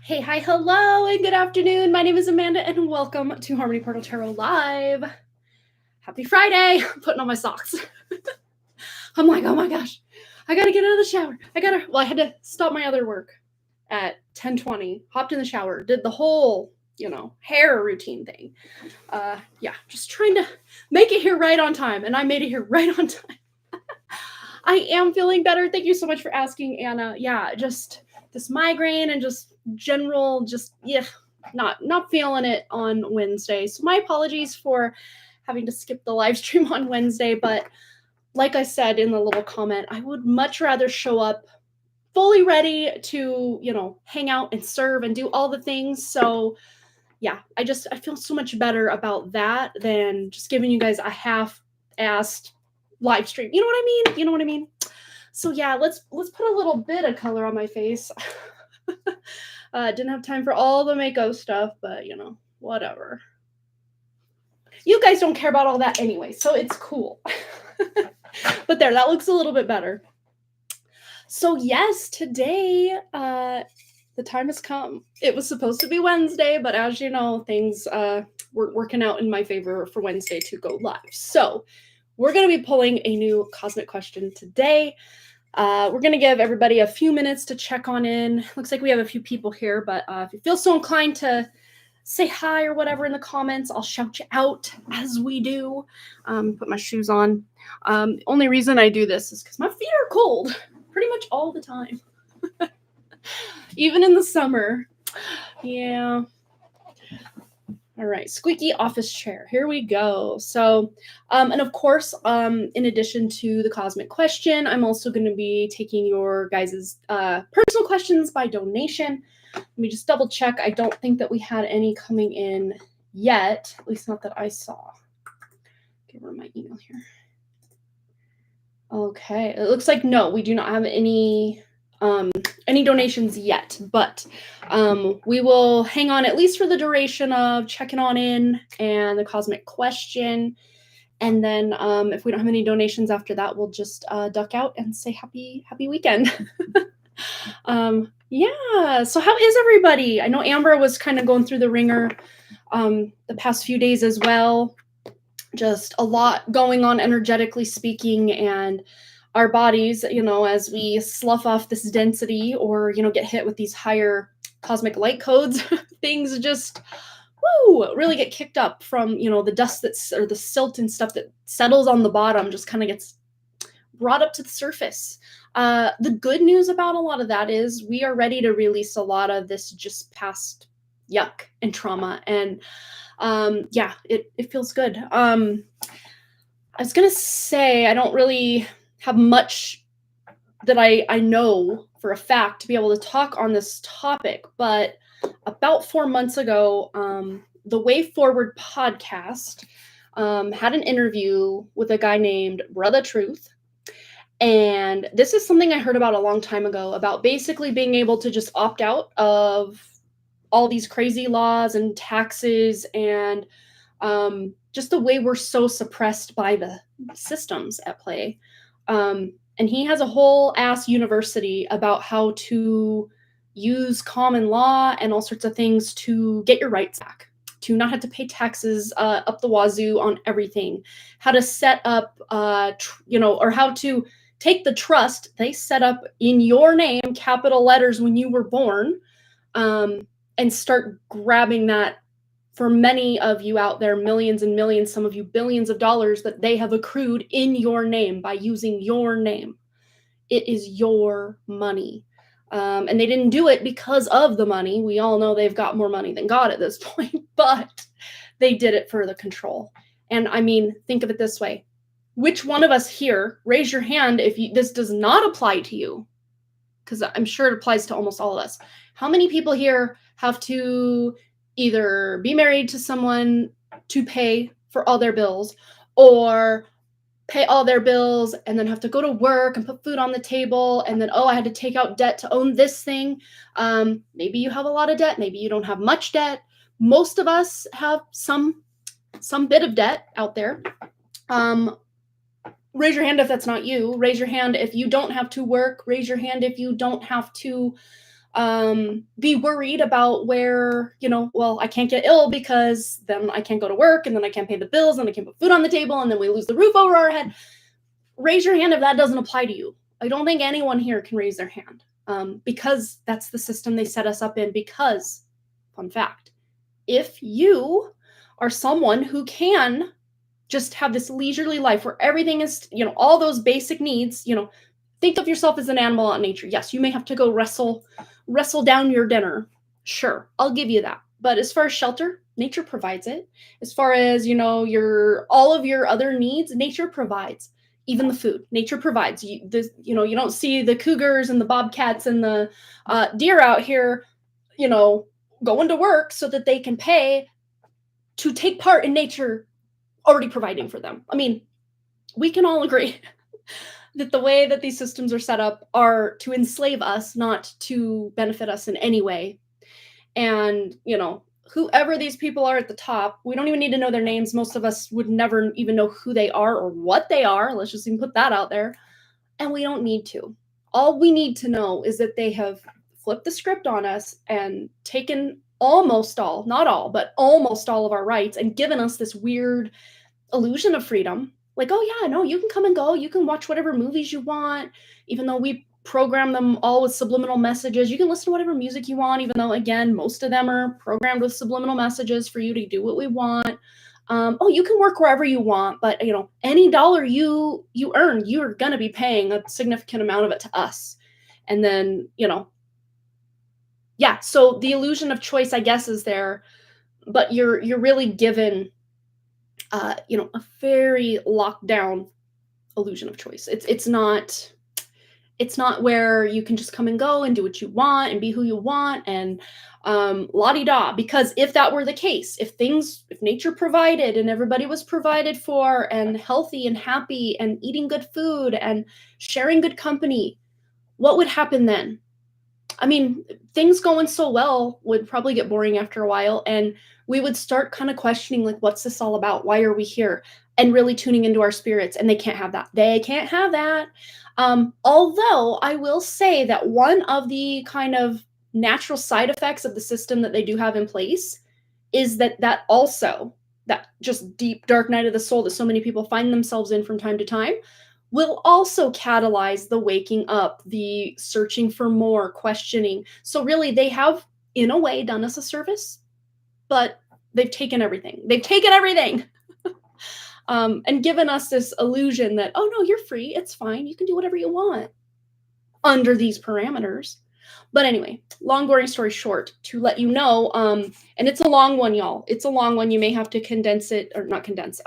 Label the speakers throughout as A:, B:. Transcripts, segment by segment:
A: Hey, hi, hello, and good afternoon. My name is Amanda, and welcome to Harmony Portal Tarot Live. Happy Friday. I'm putting on my socks. I'm like, oh my gosh, I gotta get out of the shower. I had to stop my other work at 10:20, hopped in the shower, did the whole, hair routine thing. Just trying to make it here right on time, and I made it here right on time. I am feeling better. Thank you so much for asking, Anna. Yeah, just this migraine and just general, not feeling it on Wednesday. So my apologies for having to skip the live stream on Wednesday, but like I said in the little comment, I would much rather show up fully ready to, hang out and serve and do all the things. So yeah, I feel so much better about that than just giving you guys a half-assed live stream. You know what I mean? You know what I mean? So yeah, let's put a little bit of color on my face. Didn't have time for all the Mako stuff, but whatever. You guys don't care about all that anyway, so it's cool. But there, that looks a little bit better. So yes, today, the time has come. It was supposed to be Wednesday, but as you know, things were working out in my favor for Wednesday to go live. So we're going to be pulling a new cosmic question today. We're going to give everybody a few minutes to check on in. Looks like we have a few people here, but if you feel so inclined to say hi or whatever in the comments, I'll shout you out as we do. Put my shoes on. Only reason I do this is because my feet are cold pretty much all the time. Even in the summer. Yeah. All right, squeaky office chair. Here we go. So, and of course, in addition to the cosmic question, I'm also going to be taking your guys' personal questions by donation. Let me just double check. I don't think that we had any coming in yet, at least not that I saw. Give her my email here. Okay, it looks like no, we do not have any donations yet, but we will hang on at least for the duration of checking on in and the cosmic question. And then if we don't have any donations after that, we'll just duck out and say happy weekend. Yeah, so how is everybody? I know Amber was kind of going through the ringer the past few days as well. Just a lot going on energetically speaking, and our bodies, as we slough off this density or, get hit with these higher cosmic light codes, things just, really get kicked up from, the dust or the silt and stuff that settles on the bottom just kind of gets brought up to the surface. The good news about a lot of that is we are ready to release a lot of this just past yuck and trauma, and it feels good. I was gonna say I don't really have much that I know for a fact to be able to talk on this topic, but about 4 months ago, the Way Forward podcast had an interview with a guy named Brother Truth. And this is something I heard about a long time ago, about basically being able to just opt out of all these crazy laws and taxes and just the way we're so suppressed by the systems at play. And he has a whole ass university about how to use common law and all sorts of things to get your rights back, to not have to pay taxes up the wazoo on everything, how to set up, or how to take the trust they set up in your name, capital letters, when you were born, and start grabbing that for many of you out there, millions and millions, some of you billions of dollars that they have accrued in your name by using your name. It is your money. And they didn't do it because of the money. We all know they've got more money than God at this point, but they did it for the control. And I mean, think of it this way. Which one of us here, raise your hand if this does not apply to you, because I'm sure it applies to almost all of us. How many people here have to either be married to someone to pay for all their bills, or pay all their bills and then have to go to work and put food on the table, and then, I had to take out debt to own this thing? Maybe you have a lot of debt. Maybe you don't have much debt. Most of us have some bit of debt out there. Raise your hand if that's not you. Raise your hand if you don't have to work. Raise your hand if you don't have to be worried about where, well, I can't get ill because then I can't go to work and then I can't pay the bills and I can't put food on the table and then we lose the roof over our head. Raise your hand if that doesn't apply to you. I don't think anyone here can raise their hand, because that's the system they set us up in. Because, fun fact, if you are someone who can just have this leisurely life where everything is, all those basic needs, think of yourself as an animal in nature. Yes, you may have to go wrestle down your dinner. Sure, I'll give you that. But as far as shelter, nature provides it. As far as, all of your other needs, nature provides. Even the food, nature provides. You don't see the cougars and the bobcats and the deer out here, going to work so that they can pay to take part in nature already providing for them. I mean, we can all agree that the way that these systems are set up are to enslave us, not to benefit us in any way. And, whoever these people are at the top, we don't even need to know their names. Most of us would never even know who they are or what they are. Let's just even put that out there. And we don't need to. All we need to know is that they have flipped the script on us and taken almost all, not all, but almost all of our rights and given us this weird illusion of freedom. Like, oh yeah, no, you can come and go. You can watch whatever movies you want, even though we program them all with subliminal messages. You can listen to whatever music you want, even though, again, most of them are programmed with subliminal messages for you to do what we want. You can work wherever you want, but any dollar you earn, you're going to be paying a significant amount of it to us. And then, yeah, so the illusion of choice, I guess, is there, but you're really given a very locked down illusion of choice. It's not where you can just come and go and do what you want and be who you want and la-di-da. Because if that were the case, if nature provided and everybody was provided for and healthy and happy and eating good food and sharing good company, what would happen then? I mean, things going so well would probably get boring after a while, and we would start kind of questioning, like, what's this all about? Why are we here? And really tuning into our spirits, and they can't have that. They can't have that. Although I will say that one of the kind of natural side effects of the system that they do have in place is that just deep dark night of the soul that so many people find themselves in from time to time will also catalyze the waking up, the searching for more, questioning. So really, they have, in a way, done us a service, but they've taken everything. They've taken everything. And given us this illusion that, oh no, you're free, it's fine, you can do whatever you want under these parameters. But anyway, long boring story short, to let you know, and it's a long one, y'all. It's a long one. You may have to condense it, or not condense,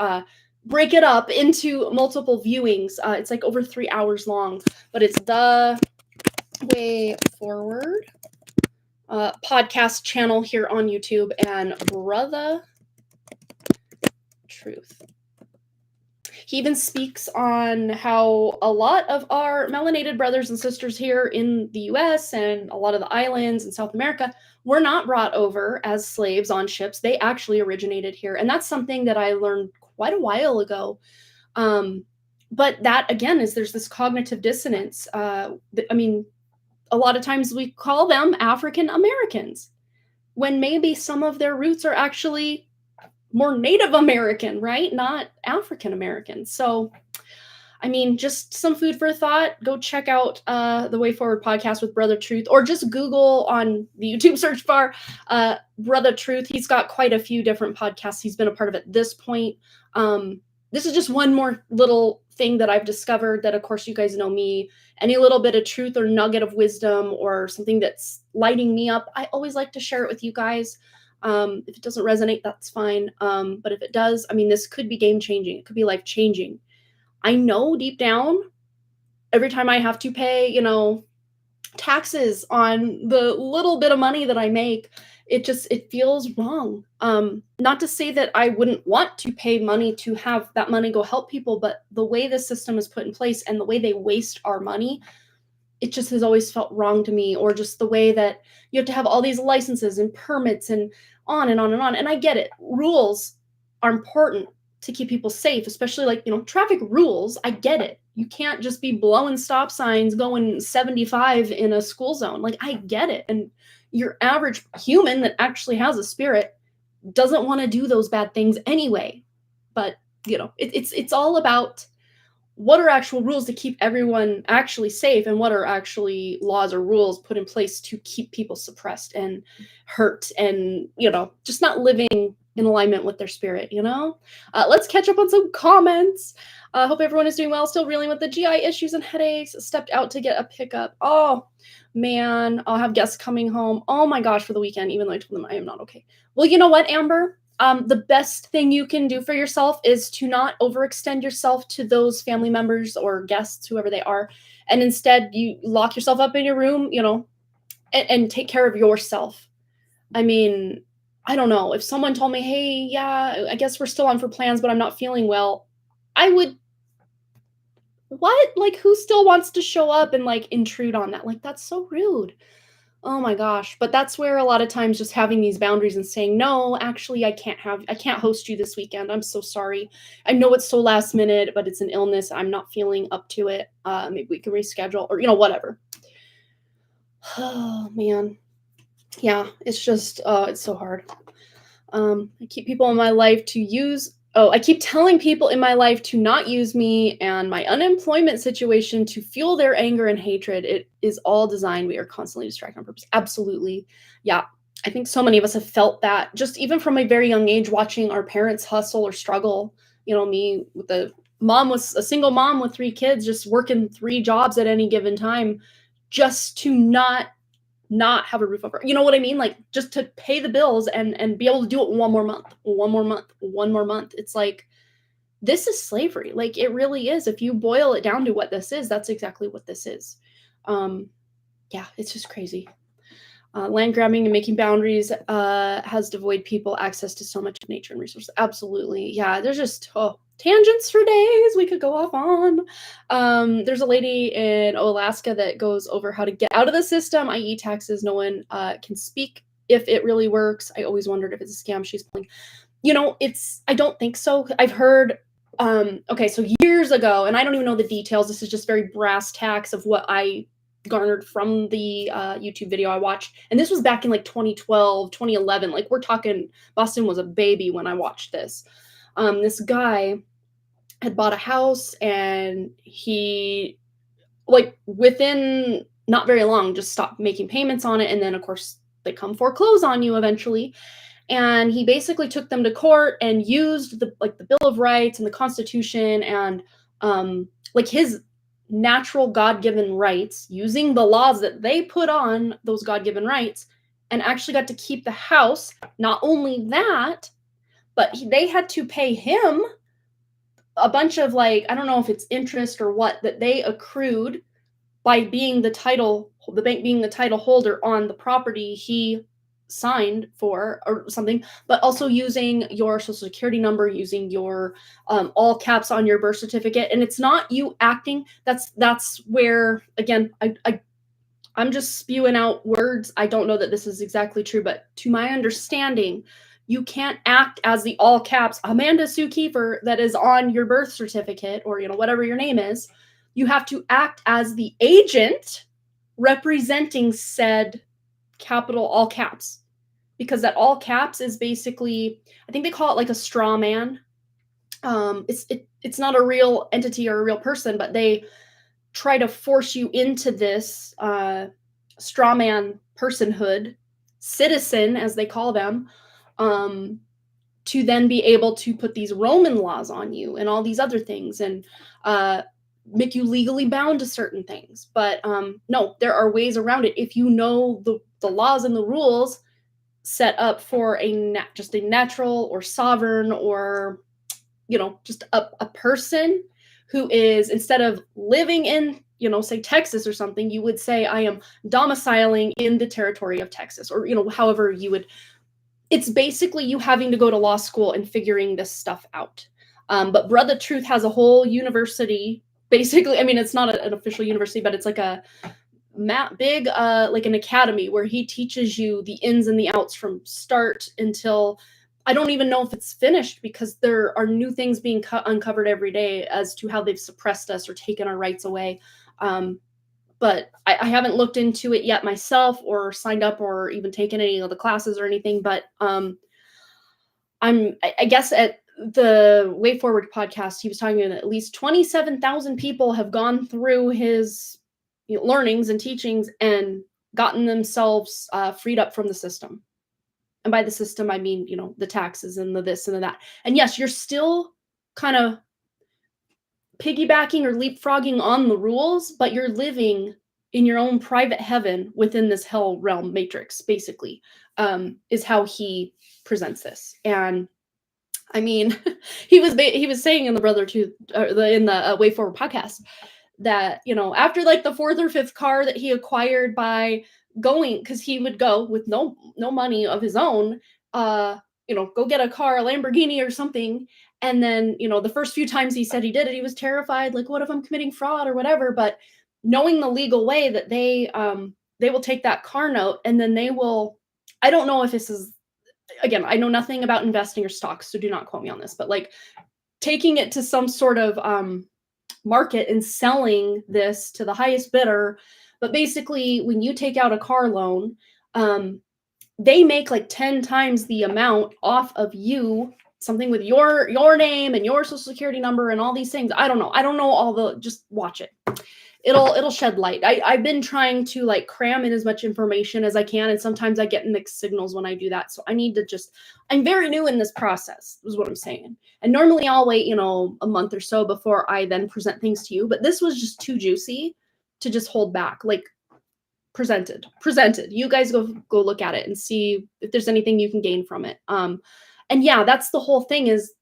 A: break it up into multiple viewings. It's like over 3 hours long, but it's The Way Forward podcast channel here on YouTube, and Brother Truth. He even speaks on how a lot of our melanated brothers and sisters here in the US and a lot of the islands in South America were not brought over as slaves on ships. They actually originated here. And that's something that I learned quite a while ago. But that, again, there's this cognitive dissonance. I mean, a lot of times we call them African Americans when maybe some of their roots are actually more Native American, right? Not African American. So, I mean, just some food for thought. Go check out the Way Forward podcast with Brother Truth, or just Google on the YouTube search bar, Brother Truth. He's got quite a few different podcasts he's been a part of at this point. This is just one more little thing that I've discovered that, of course, you guys know me. Any little bit of truth or nugget of wisdom or something that's lighting me up, I always like to share it with you guys. If it doesn't resonate, that's fine. But if it does, I mean, this could be game-changing. It could be life-changing. I know deep down, every time I have to pay, taxes on the little bit of money that I make, it feels wrong. Not to say that I wouldn't want to pay money to have that money go help people, but the way the system is put in place and the way they waste our money, it just has always felt wrong to me. Or just the way that you have to have all these licenses and permits and on and on and on. And I get it. Rules are important to keep people safe, especially like, traffic rules. I get it. you can't just be blowing stop signs going 75 in a school zone. Like, I get it. And your average human that actually has a spirit doesn't want to do those bad things anyway. But, it's all about what are actual rules to keep everyone actually safe, and what are actually laws or rules put in place to keep people suppressed and hurt and, just not living in alignment with their spirit. Let's catch up on some comments. Hope everyone is doing well. Still reeling with the GI issues and headaches. Stepped out to get a pickup. Oh, man. I'll have guests coming home. Oh, my gosh, for the weekend, even though I told them I am not okay. Well, you know what, Amber? The best thing you can do for yourself is to not overextend yourself to those family members or guests, whoever they are. And instead, you lock yourself up in your room, and take care of yourself. I mean, I don't know. If someone told me, hey, yeah, I guess we're still on for plans, but I'm not feeling well, I would, what? Like, who still wants to show up and, like, intrude on that? Like, that's so rude. Oh my gosh. But that's where a lot of times just having these boundaries and saying, no, actually, I can't host you this weekend. I'm so sorry. I know it's so last minute, but it's an illness. I'm not feeling up to it. Maybe we can reschedule or, whatever. Oh man. Yeah, it's just, it's so hard. I keep people in my life to use, I keep telling people in my life to not use me and my unemployment situation to fuel their anger and hatred. It is all designed. We are constantly distracted on purpose. Absolutely. Yeah. I think so many of us have felt that just even from a very young age, watching our parents hustle or struggle. Me with a single mom with 3 kids, just working 3 jobs at any given time just to not have a roof over. You know what I mean? Like, just to pay the bills and be able to do it one more month. It's like, this is slavery. Like, it really is. If you boil it down to what this is, that's exactly what this is. Yeah, it's just crazy. Land grabbing and making boundaries has devoid people access to so much nature and resources. Absolutely. Yeah, there's just tangents for days we could go off on. There's a lady in Alaska that goes over how to get out of the system, i.e. taxes. No one can speak if it really works. I always wondered if it's a scam she's pulling. I don't think so. I've heard, so years ago, and I don't even know the details. This is just very brass tacks of what I garnered from the YouTube video I watched. And this was back in like 2012, 2011. Like, we're talking, Boston was a baby when I watched this. This guy had bought a house, and he, like, within not very long, just stopped making payments on it. And then, of course, they come foreclose on you eventually. And he basically took them to court and used the Bill of Rights and the Constitution and his natural God-given rights, using the laws that they put on those God-given rights, and actually got to keep the house. Not only that, but they had to pay him a bunch of, I don't know if it's interest or what, that they accrued by being the bank being the title holder on the property he signed for or something, but also using your social security number, using your all caps on your birth certificate. And it's not you acting. That's where, again, I'm just spewing out words. I don't know that this is exactly true, but to my understanding, you can't act as the all caps Amanda Sue Kiefer that is on your birth certificate or, whatever your name is. You have to act as the agent representing said capital all caps, because that all caps is basically, I think they call it like a straw man. It's not a real entity or a real person, but they try to force you into this straw man personhood, citizen as they call them, to then be able to put these Roman laws on you and all these other things and make you legally bound to certain things. But no, there are ways around it. If you know the laws and the rules set up for just a natural or sovereign or, just a person who is, instead of living in, say Texas or something, you would say, I am domiciling in the territory of Texas, or, however you would. It's basically you having to go to law school and figuring this stuff out. But Brother Truth has a whole university. Basically, I mean, it's not an official university, but it's like a big, like an academy where he teaches you the ins and the outs from start until, I don't even know if it's finished because there are new things being uncovered every day as to how they've suppressed us or taken our rights away. But I haven't looked into it yet myself or signed up or even taken any of the classes or anything. But I guess at the Way Forward podcast, he was talking that at least 27,000 people have gone through his learnings and teachings and gotten themselves freed up from the system. And by the system, I mean, the taxes and the this and the that. And yes, you're still kind of piggybacking or leapfrogging on the rules, but you're living in your own private heaven within this hell realm matrix, basically, is how he presents this. And I mean, he was saying in the Way Forward podcast that, after like the fourth or fifth car that he acquired by going, because he would go with no money of his own, go get a car, a Lamborghini or something. And then, the first few times he said he did it, he was terrified, like, what if I'm committing fraud or whatever? But knowing the legal way that they will take that car note and then they will, I don't know if this is, again, I know nothing about investing or stocks, so do not quote me on this, but like taking it to some sort of market and selling this to the highest bidder. But basically, when you take out a car loan, they make like 10 times the amount off of you, something with your name and your social security number and all these things. I don't know all the, just watch it. It'll shed light. I've been trying to like cram in as much information as I can, and sometimes I get mixed signals when I do that. So I need to I'm very new in this process, is what I'm saying. And normally I'll wait, a month or so before I then present things to you. But this was just too juicy to just hold back. Like presented. You guys go look at it and see if there's anything you can gain from it. And yeah, that's the whole thing is,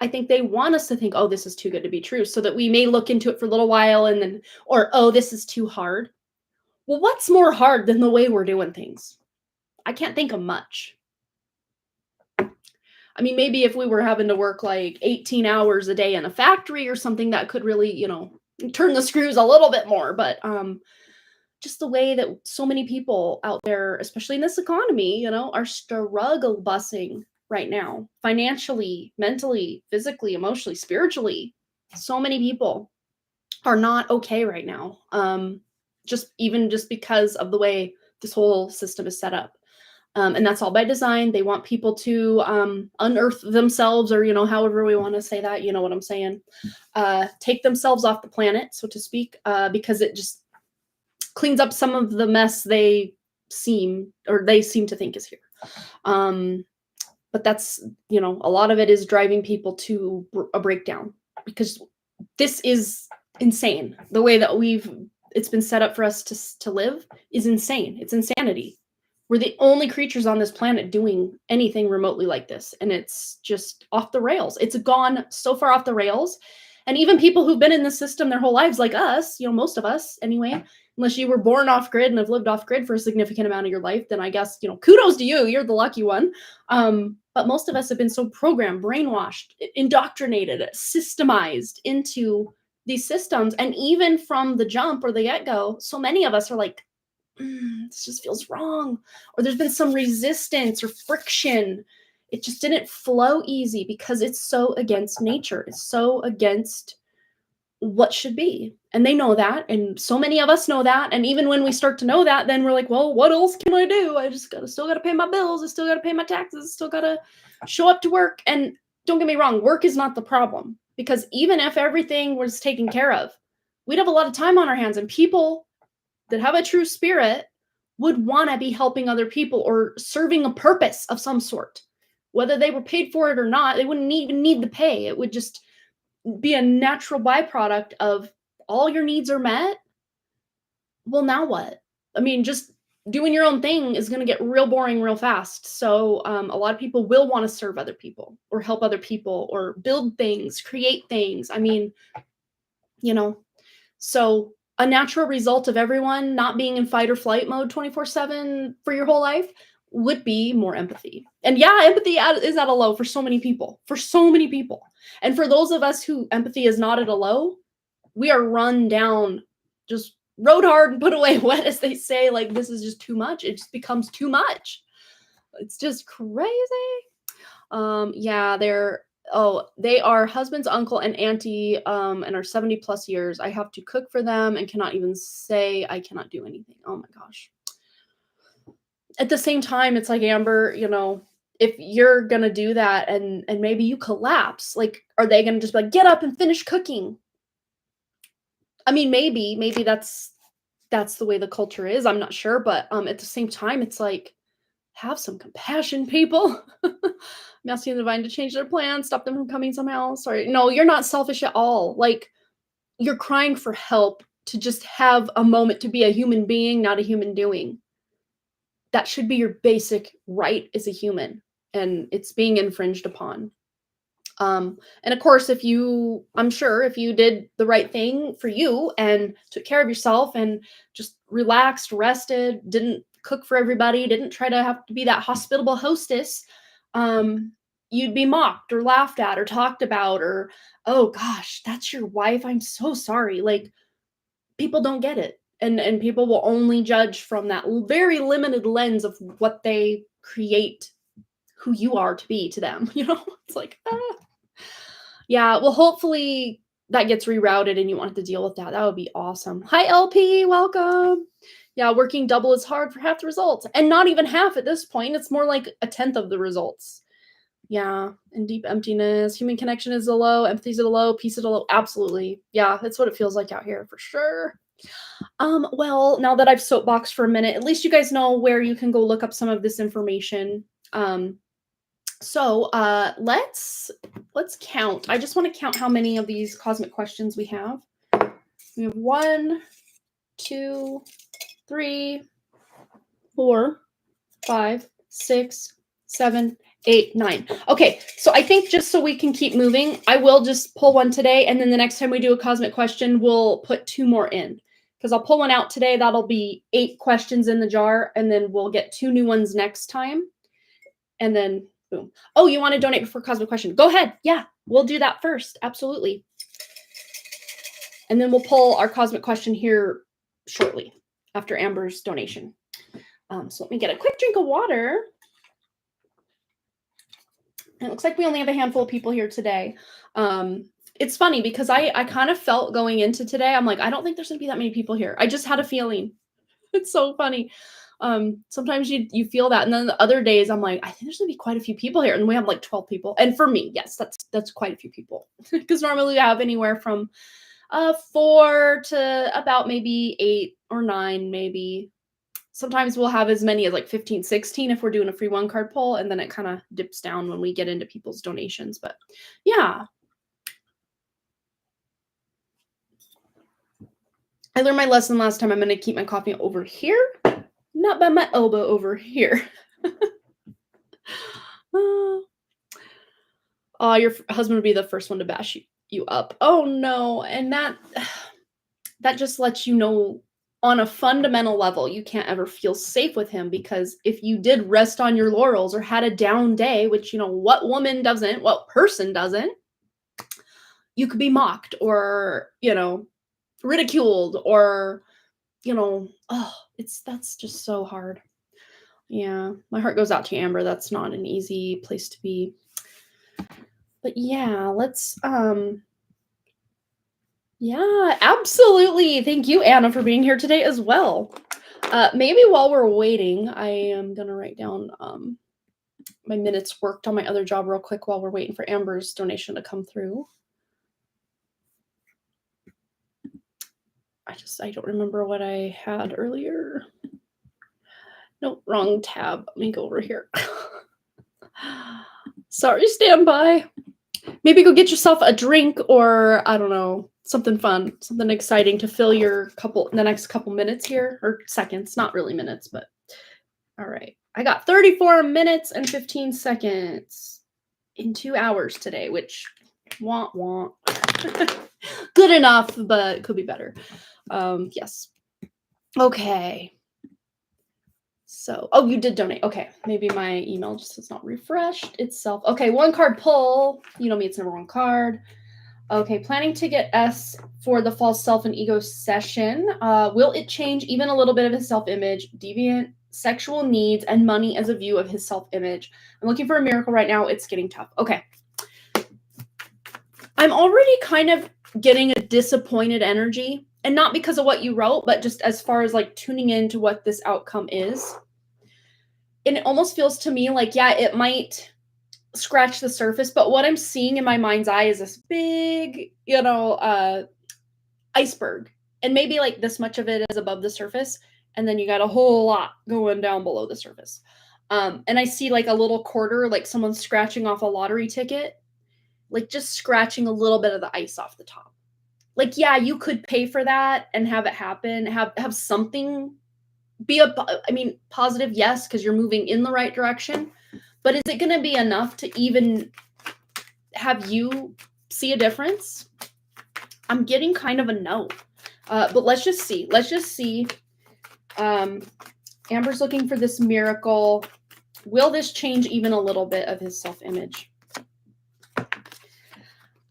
A: I think they want us to think, oh, this is too good to be true, so that we may look into it for a little while and then, or, oh, this is too hard. Well, what's more hard than the way we're doing things? I can't think of much. I mean, maybe if we were having to work like 18 hours a day in a factory or something, that could really, turn the screws a little bit more. But just the way that so many people out there, especially in this economy, are struggle busing right now, financially, mentally, physically, emotionally, spiritually. So many people are not okay right now. Just because of the way this whole system is set up. And that's all by design. They want people to unearth themselves, or, however we want to say that, you know what I'm saying? Take themselves off the planet, so to speak, because it just cleans up some of the mess they seem to think is here. But that's, a lot of it is driving people to a breakdown, because this is insane. The way that it's been set up for us to live is insane. It's insanity. We're the only creatures on this planet doing anything remotely like this. And it's just off the rails. It's gone so far off the rails. And even people who've been in the system their whole lives, like us, most of us anyway, unless you were born off grid and have lived off grid for a significant amount of your life, then I guess, kudos to you. You're the lucky one. But most of us have been so programmed, brainwashed, indoctrinated, systemized into these systems. And even from the jump or the get-go, so many of us are like, this just feels wrong. Or there's been some resistance or friction. It just didn't flow easy because it's so against nature. It's so against what should be. And they know that. And so many of us know that. And even when we start to know that, then we're like, well, what else can I do? I just still got to pay my bills. I still got to pay my taxes. Still got to show up to work. And don't get me wrong, work is not the problem. Because even if everything was taken care of, we'd have a lot of time on our hands. And people that have a true spirit would want to be helping other people or serving a purpose of some sort. Whether they were paid for it or not, they wouldn't even need the pay. It would just be a natural byproduct of all your needs are met. Well, now what? I mean, just doing your own thing is going to get real boring real fast. So a lot of people will want to serve other people or help other people or build things, create things. I mean, so a natural result of everyone not being in fight or flight mode 24/7 for your whole life would be more empathy. And yeah, empathy is at a low for so many people, And for those of us who empathy is not at a low, we are run down, just rode hard and put away wet, as they say. Like, this is just too much. It just becomes too much. It's just crazy. Yeah, they are husband's uncle and auntie, and are 70 plus years. I have to cook for them and cannot even say I cannot do anything. Oh my gosh. At the same time, it's like, Amber, if you're gonna do that and maybe you collapse, like, are they gonna just be like, get up and finish cooking? I mean, maybe that's the way the culture is. I'm not sure, but at the same time, it's like, have some compassion, people. I'm asking the divine to change their plans, stop them from coming somehow. Sorry. No, you're not selfish at all. Like, you're crying for help to just have a moment to be a human being, not a human doing. That should be your basic right as a human, and it's being infringed upon. And of course, I'm sure if you did the right thing for you and took care of yourself and just relaxed, rested, didn't cook for everybody, didn't try to have to be that hospitable hostess, you'd be mocked or laughed at or talked about, or, oh gosh, that's your wife. I'm so sorry. Like, people don't get it. And people will only judge from that very limited lens of what they create who you are to be to them. It's like, ah. Yeah, well, hopefully that gets rerouted and you won't have to deal with that. That would be awesome. Hi, LP, welcome. Yeah, working double is hard for half the results. And not even half at this point. It's more like a tenth of the results. Yeah, and deep emptiness. Human connection is a low, empathy is a low, peace is a low. Absolutely. Yeah, that's what it feels like out here for sure. Well, now that I've soapboxed for a minute, at least you guys know where you can go look up some of this information. So let's count. I just want to count how many of these cosmic questions we have. We have 1, 2, 3, 4, 5, 6, 7, 8, 9. Okay, so I think just so we can keep moving, I will just pull one today, and then the next time we do a cosmic question, we'll put 2 more in. Because I'll pull one out today, that'll be 8 questions in the jar, and then we'll get 2 new ones next time. And then boom. Oh, you want to donate before cosmic question? Go ahead. Yeah, we'll do that first. Absolutely. And then we'll pull our cosmic question here shortly after Amber's donation. So let me get a quick drink of water. It looks like we only have a handful of people here today. It's funny because I kind of felt going into today, I'm like, I don't think there's gonna be that many people here. I just had a feeling. It's so funny. Sometimes you feel that, and then the other days I'm like, I think there's gonna be quite a few people here, and we have like 12 people. And for me, yes, that's quite a few people because normally we have anywhere from 4 to about maybe 8 or 9, maybe. Sometimes we'll have as many as like 15, 16 if we're doing a free 1 card pull, and then it kind of dips down when we get into people's donations. But yeah. I learned my lesson last time. I'm going to keep my coffee over here, not by my elbow, over here. Your husband would be the first one to bash you up. Oh no. And that just lets you know on a fundamental level, you can't ever feel safe with him, because if you did rest on your laurels or had a down day, which, what woman doesn't, what person doesn't, you could be mocked or, ridiculed or, that's just so hard. Yeah. My heart goes out to Amber. That's not an easy place to be. But yeah, let's, yeah, absolutely. Thank you, Anna, for being here today as well. Maybe while we're waiting, I am going to write down my minutes worked on my other job real quick while we're waiting for Amber's donation to come through. I don't remember what I had earlier. Nope, wrong tab. Let me go over here. Sorry, standby. Maybe go get yourself a drink or, I don't know, something fun, something exciting to fill the next couple minutes here, or seconds, not really minutes, but all right. I got 34 minutes and 15 seconds in 2 hours today, which won't. Good enough, but it could be better. Yes. Okay. So, you did donate. Okay. Maybe my email just is not refreshed itself. Okay. 1 card pull. You know me, it's number 1 card. Okay. Planning to get S for the false self and ego session. Will it change even a little bit of his self-image? Deviant sexual needs, and money as a view of his self-image. I'm looking for a miracle right now. It's getting tough. Okay. I'm already kind of getting a disappointed energy, and not because of what you wrote, but just as far as like tuning into what this outcome is. And it almost feels to me like, yeah, it might scratch the surface, but what I'm seeing in my mind's eye is this big, iceberg. And maybe like this much of it is above the surface, and then you got a whole lot going down below the surface. And I see like a little quarter, like someone scratching off a lottery ticket, like just scratching a little bit of the ice off the top. Like, yeah, you could pay for that and have it happen, have something be positive, yes, because you're moving in the right direction. But is it going to be enough to even have you see a difference? I'm getting kind of a no. But let's just see. Amber's looking for this miracle. Will this change even a little bit of his self-image?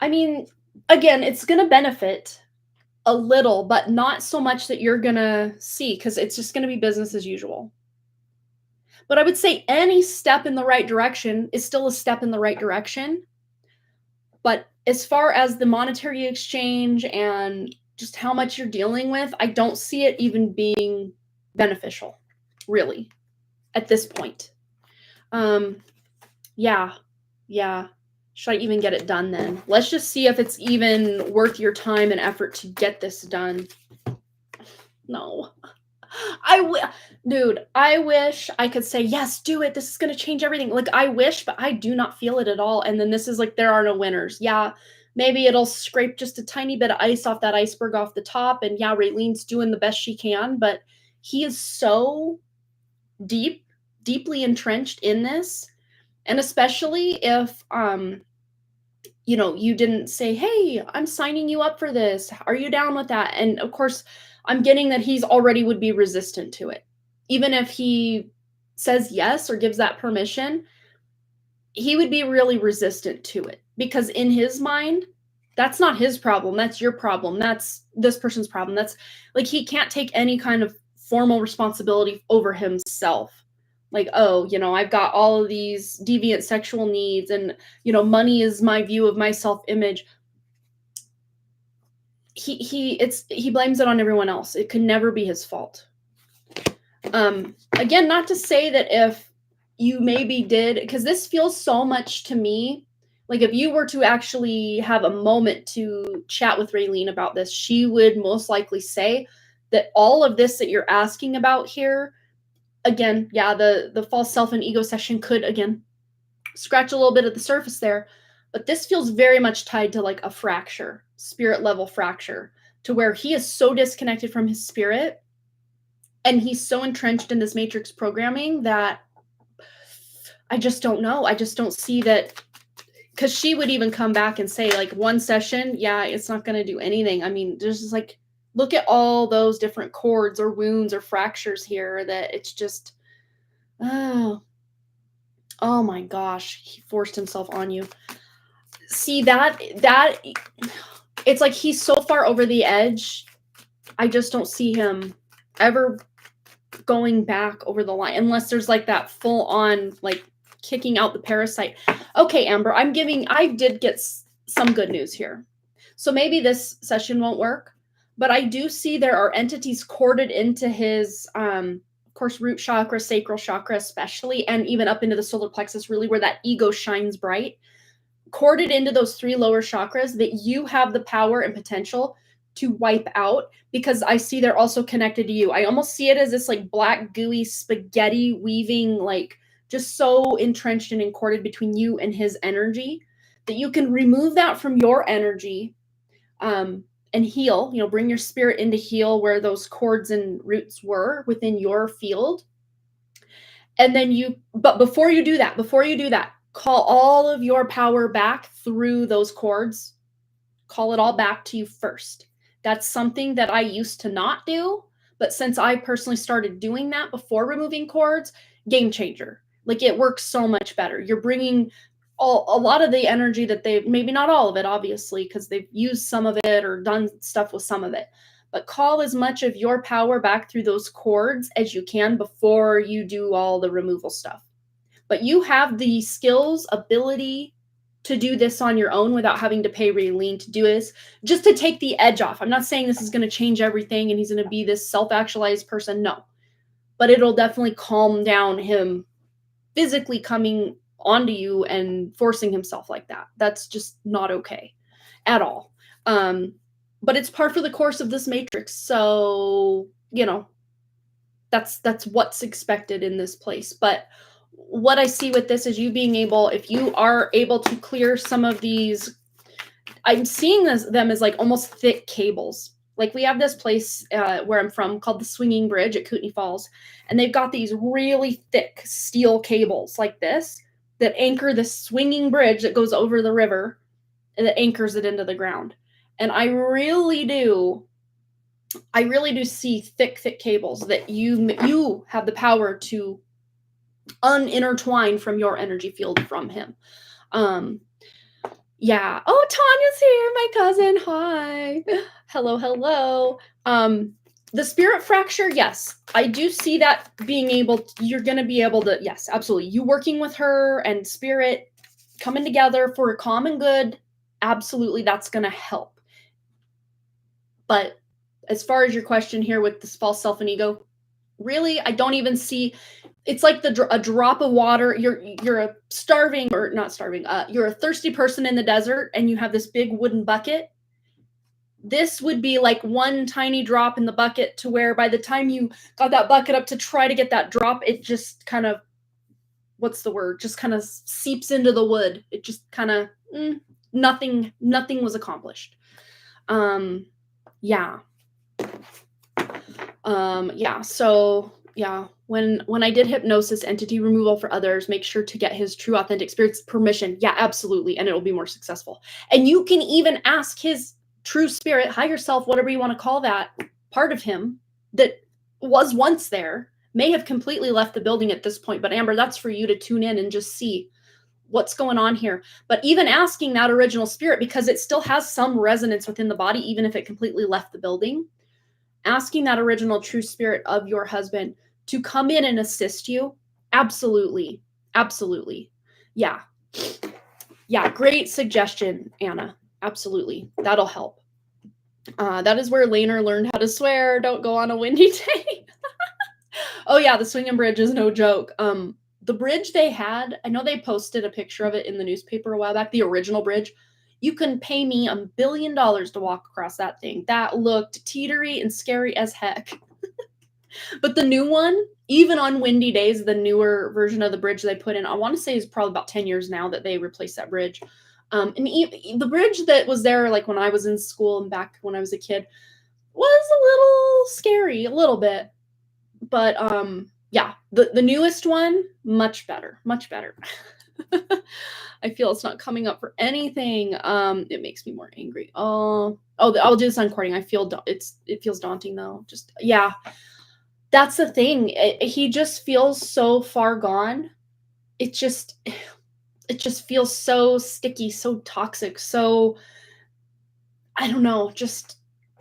A: I mean, again, it's going to benefit a little, but not so much that you're going to see, because it's just going to be business as usual. But I would say any step in the right direction is still a step in the right direction. But as far as the monetary exchange and just how much you're dealing with, I don't see it even being beneficial, really, at this point. Yeah. Should I even get it done then? Let's just see if it's even worth your time and effort to get this done. No. Dude, I wish I could say, yes, do it. This is going to change everything. Like, I wish, but I do not feel it at all. And then this is like, there are no winners. Yeah, maybe it'll scrape just a tiny bit of ice off that iceberg off the top. And yeah, Raylene's doing the best she can, but he is so deeply entrenched in this. And especially if, you didn't say, hey, I'm signing you up for this. Are you down with that? And of course, I'm getting that he's already would be resistant to it. Even if he says yes or gives that permission, he would be really resistant to it, because in his mind, that's not his problem. That's your problem. That's this person's problem. That's like, he can't take any kind of formal responsibility over himself. Like, oh, I've got all of these deviant sexual needs, and, money is my view of my self-image. He blames it on everyone else. It could never be his fault. Again, not to say that if you maybe did, because this feels so much to me, like if you were to actually have a moment to chat with Raylene about this, she would most likely say that all of this that you're asking about here, again, yeah, the false self and ego session could, again, scratch a little bit at the surface there, but this feels very much tied to like a fracture, spirit level fracture, to where he is so disconnected from his spirit and he's so entrenched in this matrix programming that I just don't know. I just don't see that, because she would even come back and say, like, one session, yeah, it's not going to do anything. I mean, there's just like, look at all those different cords or wounds or fractures here that it's just, oh my gosh, he forced himself on you. See, that it's like he's so far over the edge. I just don't see him ever going back over the line unless there's like that full on like kicking out the parasite. Okay, Amber, I did get some good news here. So maybe this session won't work, but I do see there are entities corded into his, of course, root chakra, sacral chakra especially, and even up into the solar plexus, really where that ego shines bright, corded into those 3 lower chakras that you have the power and potential to wipe out, because I see they're also connected to you. I almost see it as this like black gooey spaghetti weaving, like just so entrenched and encorded between you and his energy that you can remove that from your energy, and heal, bring your spirit into heal where those cords and roots were within your field. And then but before you do that, call all of your power back through those cords. Call it all back to you first. That's something that I used to not do, but since I personally started doing that before removing cords, game changer. Like, it works so much better. You're bringing a lot of the energy that maybe not all of it, obviously, because they've used some of it or done stuff with some of it, but call as much of your power back through those cords as you can before you do all the removal stuff. But you have the skills, ability to do this on your own without having to pay Raylene to do this, just to take the edge off. I'm not saying this is going to change everything and he's going to be this self-actualized person. No. But it'll definitely calm down him physically coming onto you and forcing himself like that. That's just not okay at all. But it's par for the course of this matrix. So, you know, that's what's expected in this place. But what I see with this is you being able, if you are able to clear some of these, I'm seeing them as like almost thick cables. Like we have this place where I'm from called the Swinging Bridge at Kootenai Falls, and they've got these really thick steel cables like this that anchor the swinging bridge that goes over the river and that anchors it into the ground. And I really do see thick cables that you have the power to unintertwine from your energy field from him. Yeah. Oh, Tanya's here, my cousin. Hi. Hello. The spirit fracture, yes. I do see that being able to, you're going to be able to, yes, absolutely. You working with her and spirit coming together for a common good, absolutely, that's going to help. But as far as your question here with this false self and ego, really, I don't even see. It's like a drop of water. You're a starving, or not starving. You're a thirsty person in the desert, and you have this big wooden bucket. This would be like one tiny drop in the bucket, to where by the time you got that bucket up to try to get that drop, it just kind of, what's the word? Just kind of seeps into the wood. It just kind of nothing was accomplished. Yeah. So yeah, when I did hypnosis entity removal for others, make sure to get his true authentic spirit's permission. Yeah, absolutely. And it'll be more successful. And you can even ask his true spirit, higher self, whatever you want to call that, part of him that was once there, may have completely left the building at this point. But Amber, that's for you to tune in and just see what's going on here. But even asking that original spirit, because it still has some resonance within the body, even if it completely left the building, asking that original true spirit of your husband to come in and assist you. Absolutely. Yeah. Great suggestion, Anna. Absolutely. That'll help. That is where Laner learned how to swear. Don't go on a windy day. Oh yeah, the swinging bridge is no joke. The bridge they had, I know they posted a picture of it in the newspaper a while back, the original bridge. You can pay me $1 billion to walk across that thing. That looked teetery and scary as heck. But the new one, even on windy days, the newer version of the bridge they put in, I want to say is probably about 10 years now that they replaced that bridge. And the bridge that was there, like when I was in school and back when I was a kid, was a little scary, a little bit. But yeah, the newest one, much better. I feel it's not coming up for anything. It makes me more angry. I'll do this on recording. I feel it feels daunting though. Just, yeah, that's the thing. He just feels so far gone. It just feels so sticky, so toxic. So I don't know. Just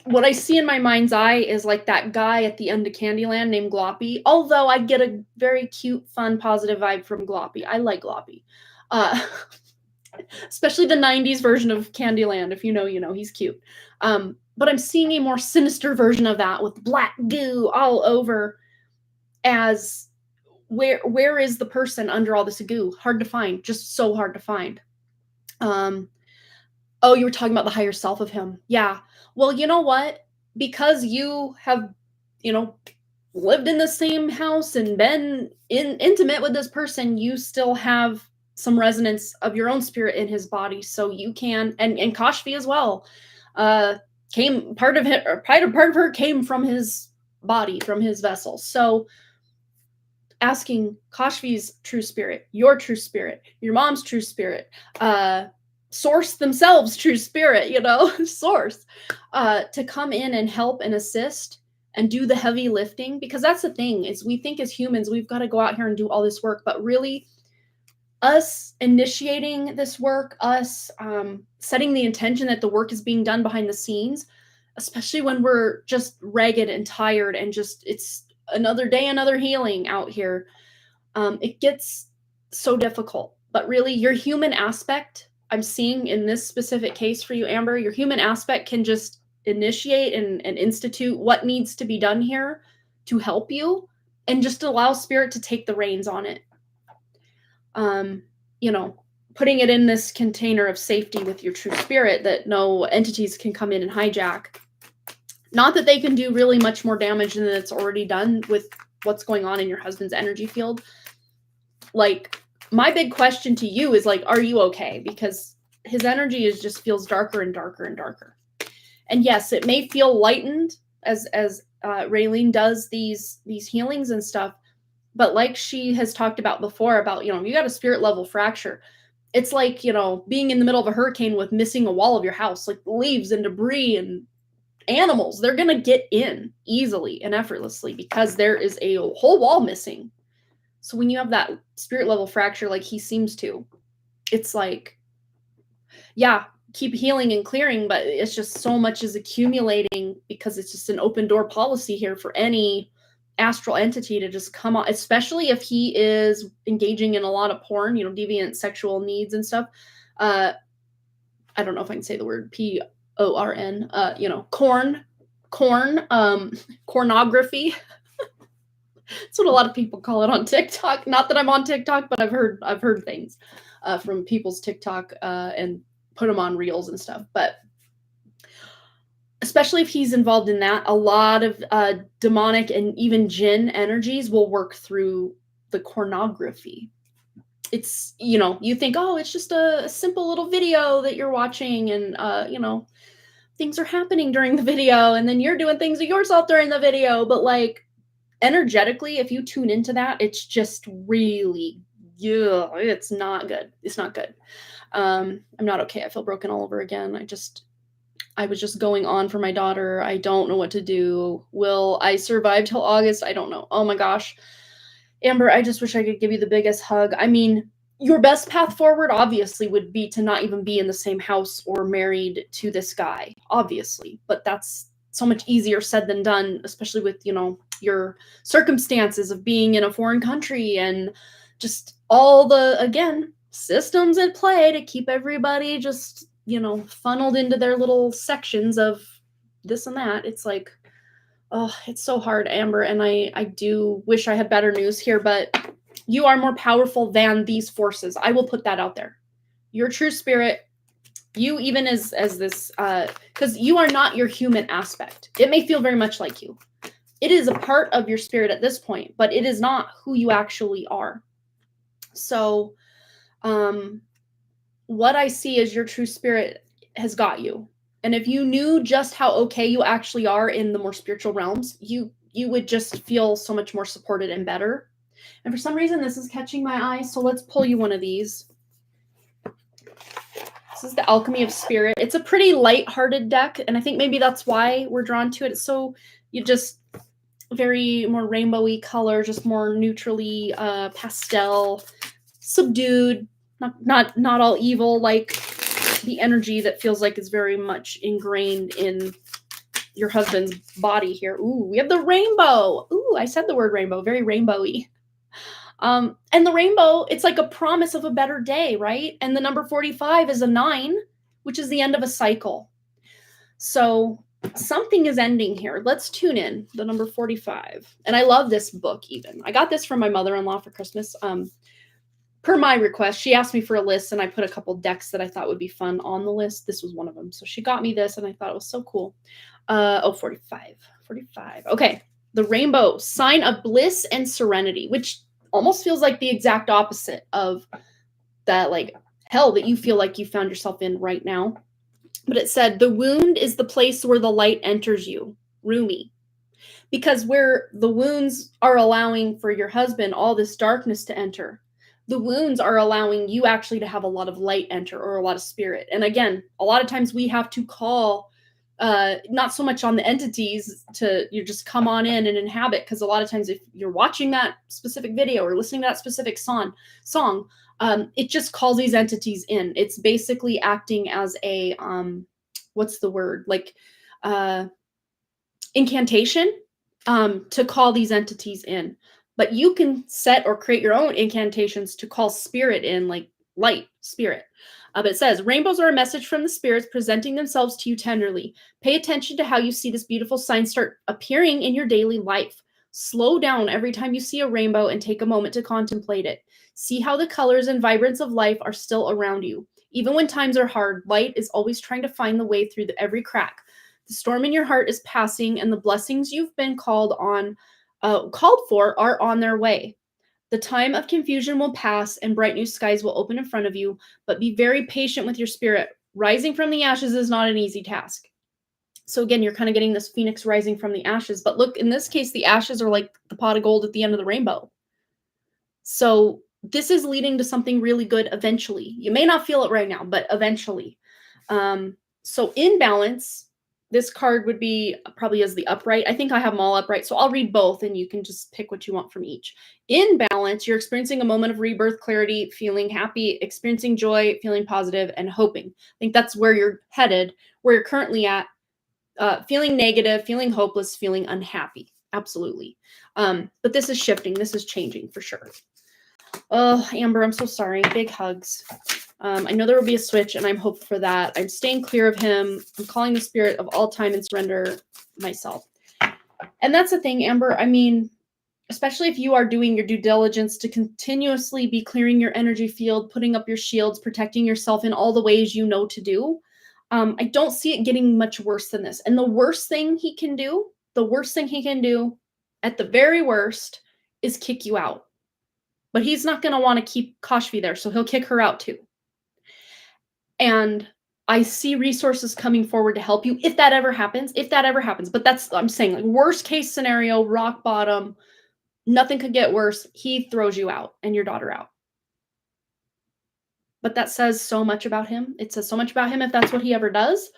A: what I see in my mind's eye is like that guy at the end of Candyland named Gloppy. Although I get a very cute, fun, positive vibe from Gloppy. I like Gloppy. Especially the 90s version of Candyland. If you know, you know, he's cute. But I'm seeing a more sinister version of that with black goo all over. As where is the person under all this goo? Hard to find. Just so hard to find. Oh, you were talking about the higher self of him. Yeah. Well, you know what? Because you have, lived in the same house and been intimate with this person, you still have some resonance of your own spirit in his body. So you can, and Kashfi as well, part of her came from his body, from his vessel. So asking Kashfi's true spirit, your mom's true spirit, source themselves true spirit, source, to come in and help and assist and do the heavy lifting. Because that's the thing, is we think as humans we've got to go out here and do all this work, but really us initiating this work, us setting the intention that the work is being done behind the scenes, especially when we're just ragged and tired and just it's another day, another healing out here. It gets so difficult. But really, your human aspect, I'm seeing in this specific case for you, Amber, your human aspect can just initiate and institute what needs to be done here to help you and just allow spirit to take the reins on it. You know, putting it in this container of safety with your true spirit that no entities can come in and hijack. Not that they can do really much more damage than it's already done with what's going on in your husband's energy field. Like, my big question to you is like, are you okay? Because his energy is just feels darker and darker and darker. And yes, it may feel lightened as Raylene does these healings and stuff, but like she has talked about before about, you know, you got a spirit level fracture. It's like, you know, being in the middle of a hurricane with missing a wall of your house, like leaves and debris and animals. They're going to get in easily and effortlessly because there is a whole wall missing. So when you have that spirit level fracture like he seems to, it's like, yeah, keep healing and clearing, but it's just so much is accumulating because it's just an open door policy here for any astral entity to just come on, especially if he is engaging in a lot of porn, you know, deviant sexual needs and stuff. I don't know if I can say the word porn, you know, pornography. That's what a lot of people call it on TikTok. Not that I'm on TikTok, but I've heard things from people's TikTok and put them on reels and stuff. But especially if he's involved in that, a lot of demonic and even jinn energies will work through the pornography. It's, you know, you think, oh, it's just a simple little video that you're watching and, you know, things are happening during the video and then you're doing things to yourself during the video. But like, energetically, if you tune into that, it's just really, yeah, it's not good. It's not good. I'm not okay. I feel broken all over again. I was just going on for my daughter. I don't know what to do. Will I survive till August? I don't know. Oh my gosh. Amber, I just wish I could give you the biggest hug. I mean, your best path forward obviously would be to not even be in the same house or married to this guy, obviously. But that's so much easier said than done, especially with, you know, your circumstances of being in a foreign country and just all the, again, systems at play to keep everybody just, you know, funneled into their little sections of this and that. It's like, oh, it's so hard, Amber. And I do wish I had better news here, but you are more powerful than these forces. I will put that out there. Your true spirit, you even as this, because you are not your human aspect. It may feel very much like you. It is a part of your spirit at this point, but it is not who you actually are. So, what I see is your true spirit has got you. And if you knew just how okay you actually are in the more spiritual realms, you would just feel so much more supported and better. And for some reason, this is catching my eye. So let's pull you one of these. This is the Alchemy of Spirit. It's a pretty light-hearted deck. And I think maybe that's why we're drawn to it. It's so, you just very more rainbowy color, just more neutrally pastel, subdued, not all evil, like the energy that feels like is very much ingrained in your husband's body here. Ooh, we have the rainbow. Ooh, I said the word rainbow, very rainbowy. And the rainbow, it's like a promise of a better day, right? And the number 45 is a 9, which is the end of a cycle. So something is ending here. Let's tune in. The number 45. And I love this book even. I got this from my mother-in-law for Christmas. Per my request, she asked me for a list and I put a couple decks that I thought would be fun on the list. This was one of them. So she got me this and I thought it was so cool. 45. Okay. The rainbow, sign of bliss and serenity, which almost feels like the exact opposite of that like hell that you feel like you found yourself in right now. But it said, the wound is the place where the light enters you. Rumi. Because where the wounds are allowing for your husband all this darkness to enter, the wounds are allowing you actually to have a lot of light enter or a lot of spirit. And again, a lot of times we have to call, not so much on the entities to you just come on in and inhabit. Because a lot of times if you're watching that specific video or listening to that specific song, it just calls these entities in. It's basically acting as a, what's the word? Like uh, incantation to call these entities in. But you can set or create your own incantations to call spirit in, like light, spirit. But it says, rainbows are a message from the spirits presenting themselves to you tenderly. Pay attention to how you see this beautiful sign start appearing in your daily life. Slow down every time you see a rainbow and take a moment to contemplate it. See how the colors and vibrance of life are still around you. Even when times are hard, light is always trying to find the way through every crack. The storm in your heart is passing, and the blessings you've been called for are on their way. The time of confusion will pass and bright new skies will open in front of you, but be very patient with your spirit. Rising from the ashes is not an easy task. So again, you're kind of getting this phoenix rising from the ashes. But look, in this case, the ashes are like the pot of gold at the end of the rainbow. So this is leading to something really good eventually. You may not feel it right now, but eventually. So in balance, this card would be probably as the upright. I think I have them all upright, so I'll read both and you can just pick what you want from each. In balance, you're experiencing a moment of rebirth, clarity, feeling happy, experiencing joy, feeling positive, and hoping. I think that's where you're headed, where you're currently at, feeling negative, feeling hopeless, feeling unhappy. Absolutely. But this is shifting. This is changing for sure. Oh, Amber, I'm so sorry. Big hugs. I know there will be a switch, and I'm hopeful for that. I'm staying clear of him. I'm calling the spirit of all time and surrender myself. And that's the thing, Amber. I mean, especially if you are doing your due diligence to continuously be clearing your energy field, putting up your shields, protecting yourself in all the ways you know to do, I don't see it getting much worse than this. And the worst thing he can do, at the very worst, is kick you out. But he's not going to want to keep Kashvi there, so he'll kick her out too. And I see resources coming forward to help you if that ever happens. But that's, I'm saying, like, worst case scenario, rock bottom, nothing could get worse. He throws you out and your daughter out. But that says so much about him. It says so much about him if that's what he ever does.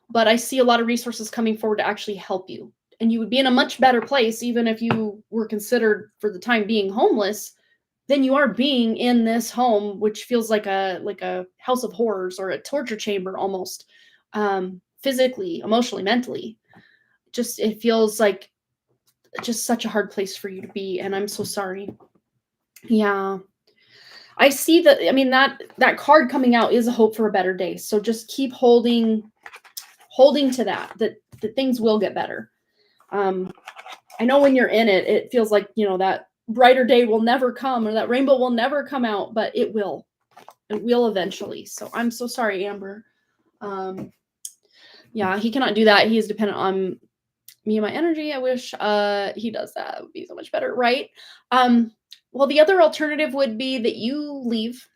A: But I see a lot of resources coming forward to actually help you. And you would be in a much better place, even if you were considered for the time being homeless, than you are being in this home, which feels like a house of horrors or a torture chamber almost, physically, emotionally, mentally. Just, it feels like just such a hard place for you to be, and I'm so sorry. Yeah. I see that, I mean, that card coming out is a hope for a better day. So just keep holding to that things will get better. I know when you're in it, it feels like, that brighter day will never come or that rainbow will never come out, but it will. It will eventually. So I'm so sorry, Amber. Yeah, he cannot do that. He is dependent on me and my energy. I wish he does that. It would be so much better, right? Well, the other alternative would be that you leave.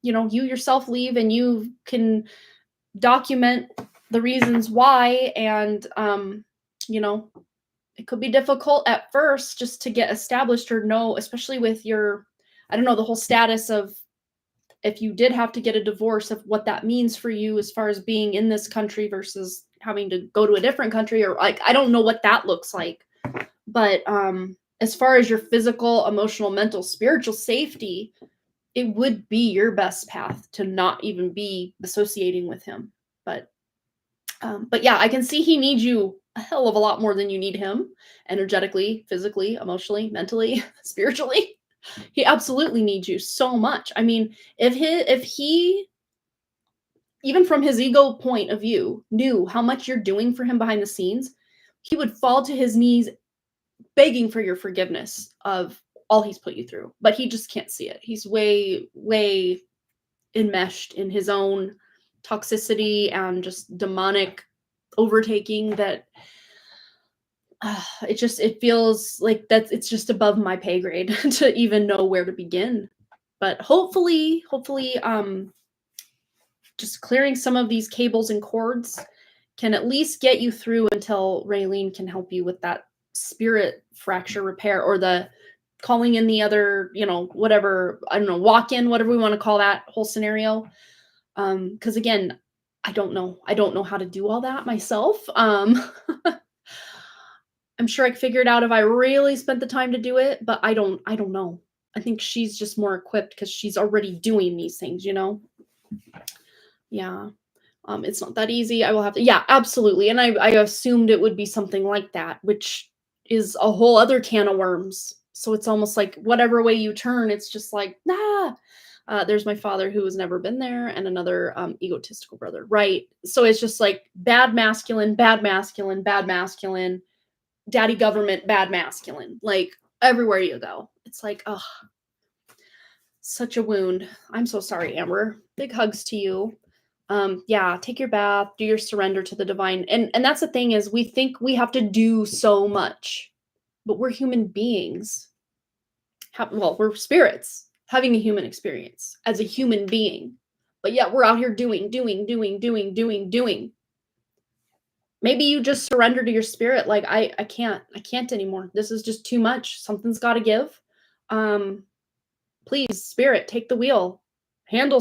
A: You yourself leave, and you can document the reasons why. And it could be difficult at first just to get established or know, especially with your, I don't know, the whole status of if you did have to get a divorce, of what that means for you as far as being in this country versus having to go to a different country, or like, I don't know what that looks like. But as far as your physical, emotional, mental, spiritual safety, it would be your best path to not even be associating with him. But yeah, I can see he needs you a hell of a lot more than you need him, energetically, physically, emotionally, mentally, spiritually. He absolutely needs you so much. I mean, if he, even from his ego point of view, knew how much you're doing for him behind the scenes, he would fall to his knees begging for your forgiveness of all he's put you through. But he just can't see it. He's way, way enmeshed in his own toxicity and just demonic overtaking that it feels like it's just above my pay grade to even know where to begin. But hopefully just clearing some of these cables and cords can at least get you through until Raylene can help you with that spirit fracture repair, or the calling in the other, whatever, I don't know, walk in, whatever we want to call that whole scenario. Because again, I don't know how to do all that myself. I'm sure I could figure it out if I really spent the time to do it, but I don't know. I think she's just more equipped because she's already doing these things, Yeah. It's not that easy. I will have to, yeah, absolutely. And I assumed it would be something like that, which is a whole other can of worms. So it's almost like whatever way you turn, it's just like, nah. There's my father who has never been there, and another egotistical brother, right? So it's just like bad masculine, bad masculine, bad masculine, daddy government, bad masculine. Like everywhere you go, it's like, oh, such a wound. I'm so sorry, Amber. Big hugs to you. Yeah, take your bath, do your surrender to the divine. And that's the thing, is we think we have to do so much, but we're human beings. Well, we're spirits having a human experience as a human being. But yet we're out here doing. Maybe you just surrender to your spirit, like I can't anymore. This is just too much. Something's got to give. Please, spirit, take the wheel. Handle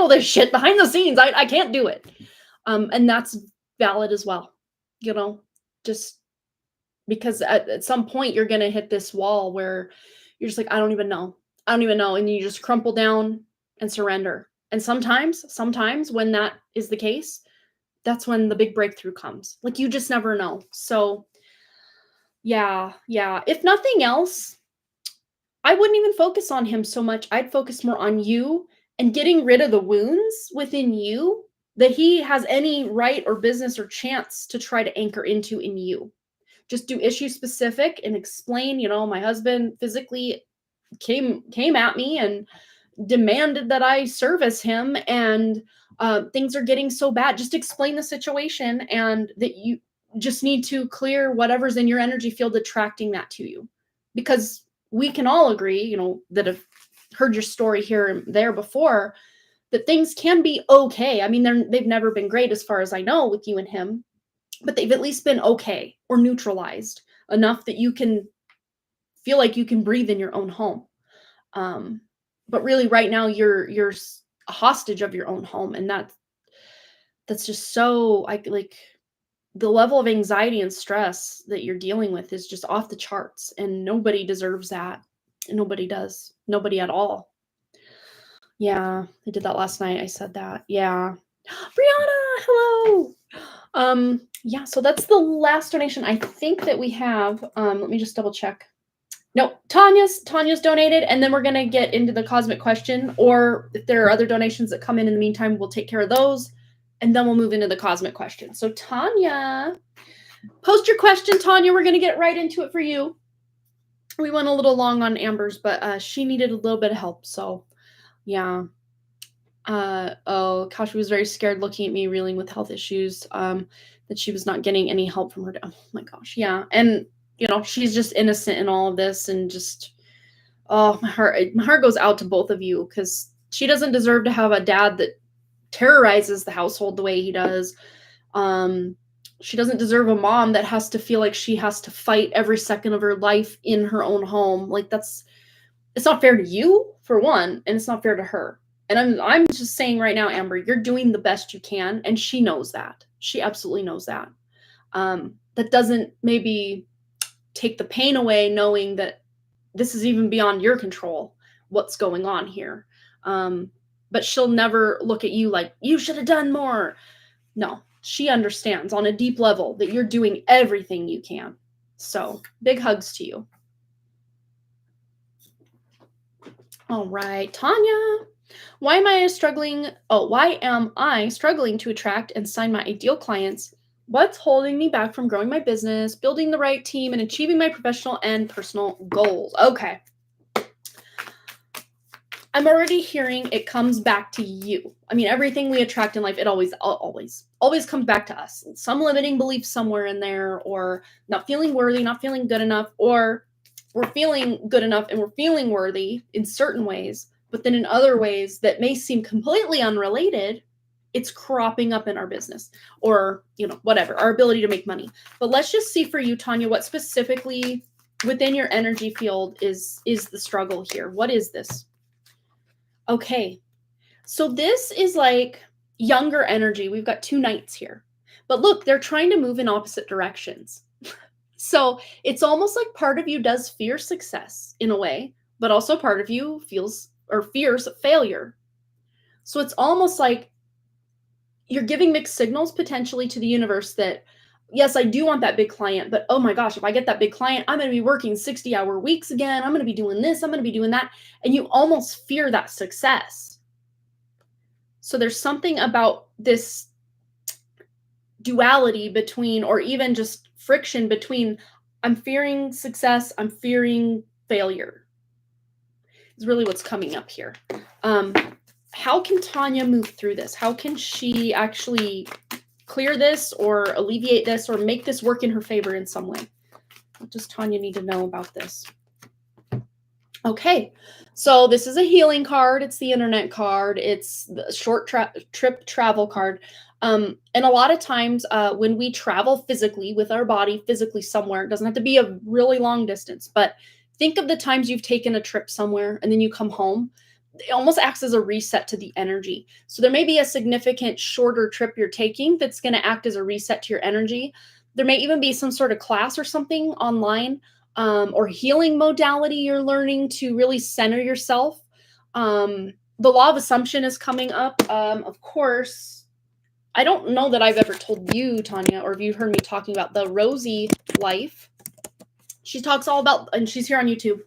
A: this shit behind the scenes. I can't do it. And that's valid as well. You know, just because at some point you're gonna hit this wall where you're just like, I don't even know. And you just crumple down and surrender. And sometimes when that is the case, that's when the big breakthrough comes. Like you just never know. So yeah. If nothing else, I wouldn't even focus on him so much. I'd focus more on you and getting rid of the wounds within you that he has any right or business or chance to try to anchor into in you. Just do issue specific and explain, my husband physically came at me and demanded that I service him, and things are getting so bad. Just explain the situation, and that you just need to clear whatever's in your energy field attracting that to you. Because we can all agree, that have heard your story here and there before, that things can be okay. I mean, they've never been great as far as I know with you and him, but they've at least been okay or neutralized enough that you can feel like you can breathe in your own home. But really right now you're a hostage of your own home, and that's just so like the level of anxiety and stress that you're dealing with is just off the charts, and nobody deserves that. Nobody does. Nobody at all. Yeah, I did that last night. I said that. Yeah. Brianna, hello. Yeah, so that's the last donation I think that we have. Let me just double check. No, Tanya's donated, and then we're gonna get into the cosmic question, or if there are other donations that come in the meantime, we'll take care of those, and then we'll move into the cosmic question. So Tanya, post your question, Tanya. We're gonna get right into it for you. We went a little long on Amber's, but she needed a little bit of help, so yeah. Oh gosh, she was very scared looking at me reeling with health issues, that she was not getting any help from her. Oh my gosh, yeah. And she's just innocent in all of this, and just, oh, my heart goes out to both of you, because she doesn't deserve to have a dad that terrorizes the household the way he does. She doesn't deserve a mom that has to feel like she has to fight every second of her life in her own home. Like it's not fair to you, for one, and it's not fair to her. And I'm just saying right now, Amber, you're doing the best you can, and she knows that. She absolutely knows that. That doesn't maybe take the pain away, knowing that this is even beyond your control, what's going on here. But she'll never look at you like, you should have done more. No, she understands on a deep level that you're doing everything you can. So big hugs to you. All right, Tanya. Why am I struggling to attract and sign my ideal clients? What's holding me back from growing my business, building the right team, and achieving my professional and personal goals? Okay. I'm already hearing it comes back to you. I mean, everything we attract in life, it always comes back to us. Some limiting belief somewhere in there, or not feeling worthy, not feeling good enough, or we're feeling good enough and we're feeling worthy in certain ways, but then in other ways that may seem completely unrelated, it's cropping up in our business, or, whatever, our ability to make money. But let's just see for you, Tanya, what specifically within your energy field is the struggle here. What is this? Okay. So this is like younger energy. We've got two knights here. But look, they're trying to move in opposite directions. So it's almost like part of you does fear success in a way, but also part of you fears failure. So it's almost like you're giving mixed signals potentially to the universe that, yes, I do want that big client, but oh my gosh, if I get that big client, I'm going to be working 60-hour weeks again. I'm going to be doing this. I'm going to be doing that. And you almost fear that success. So there's something about this duality between, or even just friction between, I'm fearing success, I'm fearing failure, is really what's coming up here. How can Tanya move through this? How can she actually clear this or alleviate this or make this work in her favor in some way? What does Tanya need to know about this? Okay, so this is a healing card. It's the internet card. It's the short trip travel card. And a lot of times when we travel physically with our body, physically somewhere, it doesn't have to be a really long distance, but think of the times you've taken a trip somewhere and then you come home. It almost acts as a reset to the energy. So there may be a significant shorter trip you're taking that's going to act as a reset to your energy. There may even be some sort of class or something online or healing modality you're learning to really center yourself. The law of assumption is coming up. Of course, I don't know that I've ever told you, Tanya, or if you've heard me talking about the Rosie life. She talks all about, and she's here on YouTube.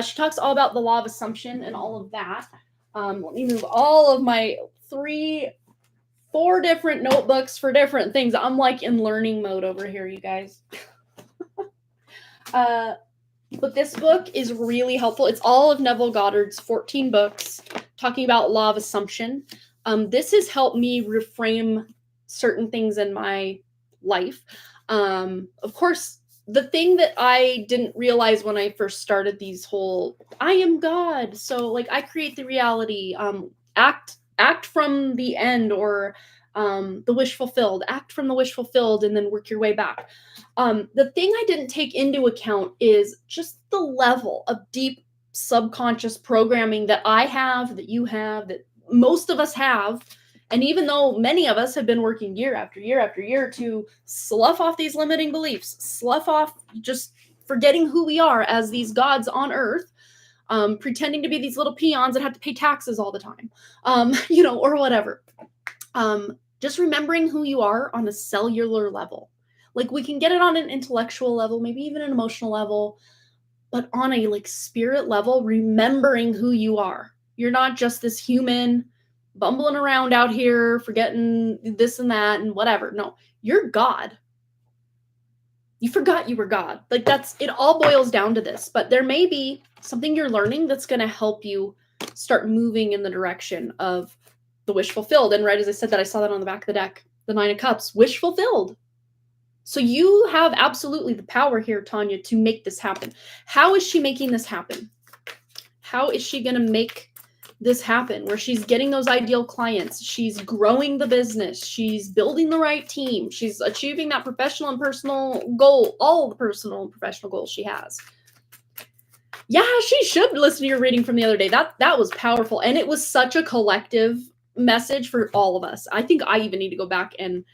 A: She talks all about the law of assumption and all of that. Let me move all of my 4 different notebooks for different things. I'm like in learning mode over here, you guys. But this book is really helpful. It's all of Neville Goddard's 14 books talking about law of assumption. This has helped me reframe certain things in my life. Of course, the thing that I didn't realize when I first started these whole, I am God, so like I create the reality, act from the end, or the wish fulfilled, act from the wish fulfilled, and then work your way back. The thing I didn't take into account is just the level of deep subconscious programming that I have, that you have, that most of us have. And even though many of us have been working year after year after year to slough off these limiting beliefs, slough off just forgetting who we are as these gods on earth, pretending to be these little peons that have to pay taxes all the time, or whatever. Just remembering who you are on a cellular level. Like we can get it on an intellectual level, maybe even an emotional level, but on a like spirit level, remembering who you are. You're not just this human bumbling around out here, forgetting this and that and whatever. No, you're God. You forgot you were God. Like that's, it all boils down to this, but there may be something you're learning that's going to help you start moving in the direction of the wish fulfilled. And right as I said that, I saw that on the back of the deck, the 9 of Cups, wish fulfilled. So you have absolutely the power here, Tanya, to make this happen. How is she making this happen? How is she going to make this happen where she's getting those ideal clients? She's growing the business. She's building the right team. She's achieving that professional and personal goal, all the personal and professional goals she has. Yeah, she should listen to your reading from the other day. That was powerful. And it was such a collective message for all of us. I think I even need to go back and,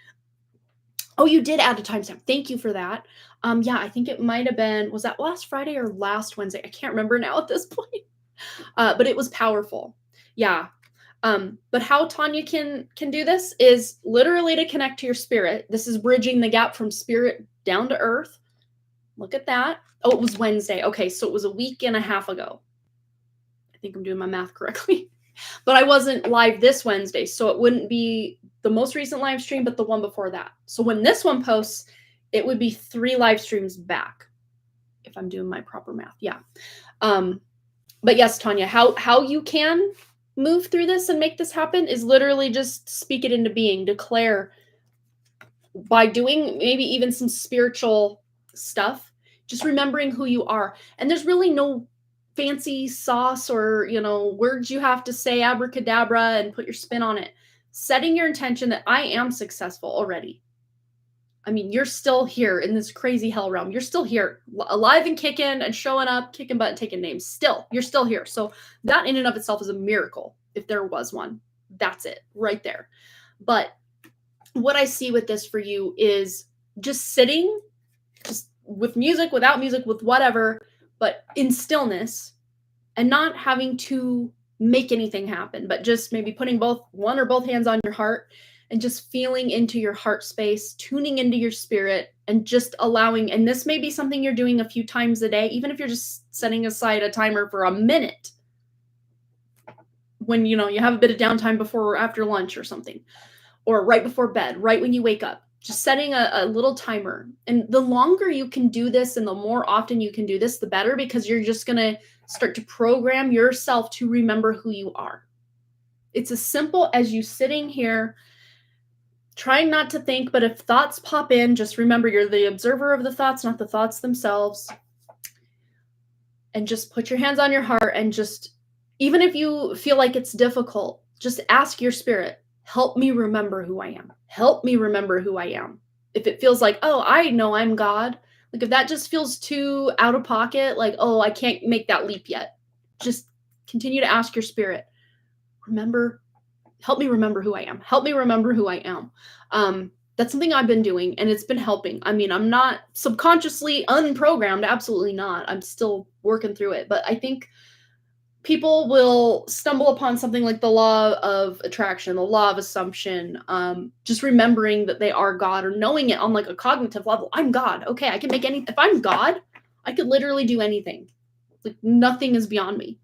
A: oh, you did add a timestamp. Thank you for that. Yeah, I think it might have been, was that last Friday or last Wednesday? I can't remember now at this point. But it was powerful. Yeah. But how Tanya can do this is literally to connect to your spirit. This is bridging the gap from spirit down to earth. Look at that. Oh, it was Wednesday. Okay, so it was a week and a half ago. I think I'm doing my math correctly. But I wasn't live this Wednesday, so it wouldn't be the most recent live stream, but the one before that. So when this one posts, it would be 3 live streams back, if I'm doing my proper math. Yeah. But yes, Tanya, how you can move through this and make this happen is literally just speak it into being, declare by doing maybe even some spiritual stuff, just remembering who you are. And there's really no fancy sauce or, words you have to say abracadabra and put your spin on it. Setting your intention that I am successful already. I mean, you're still here in this crazy hell realm. You're still here, alive and kicking and showing up, kicking butt and taking names. Still, you're still here. So that in and of itself is a miracle. If there was one, that's it right there. But what I see with this for you is just sitting, just with music, without music, with whatever, but in stillness and not having to make anything happen, but just maybe putting one or both hands on your heart and just feeling into your heart space, tuning into your spirit, and just allowing, and this may be something you're doing a few times a day, even if you're just setting aside a timer for a minute when you have a bit of downtime before or after lunch or something, or right before bed, right when you wake up, just setting a little timer. And the longer you can do this and the more often you can do this, the better, because you're just going to start to program yourself to remember who you are. It's as simple as you sitting here trying not to think, but if thoughts pop in, just remember you're the observer of the thoughts, not the thoughts themselves. And just put your hands on your heart, and just, even if you feel like it's difficult, just ask your spirit, help me remember who I am. Help me remember who I am. If it feels like, oh, I know I'm God, like if that just feels too out of pocket, like, oh, I can't make that leap yet, just continue to ask your spirit, help me remember who I am. Help me remember who I am. That's something I've been doing, and it's been helping. I mean, I'm not subconsciously unprogrammed. Absolutely not. I'm still working through it. But I think people will stumble upon something like the law of attraction, the law of assumption, just remembering that they are God, or knowing it on like a cognitive level. I'm God. Okay, I can make anything. If I'm God, I could literally do anything. Like nothing is beyond me.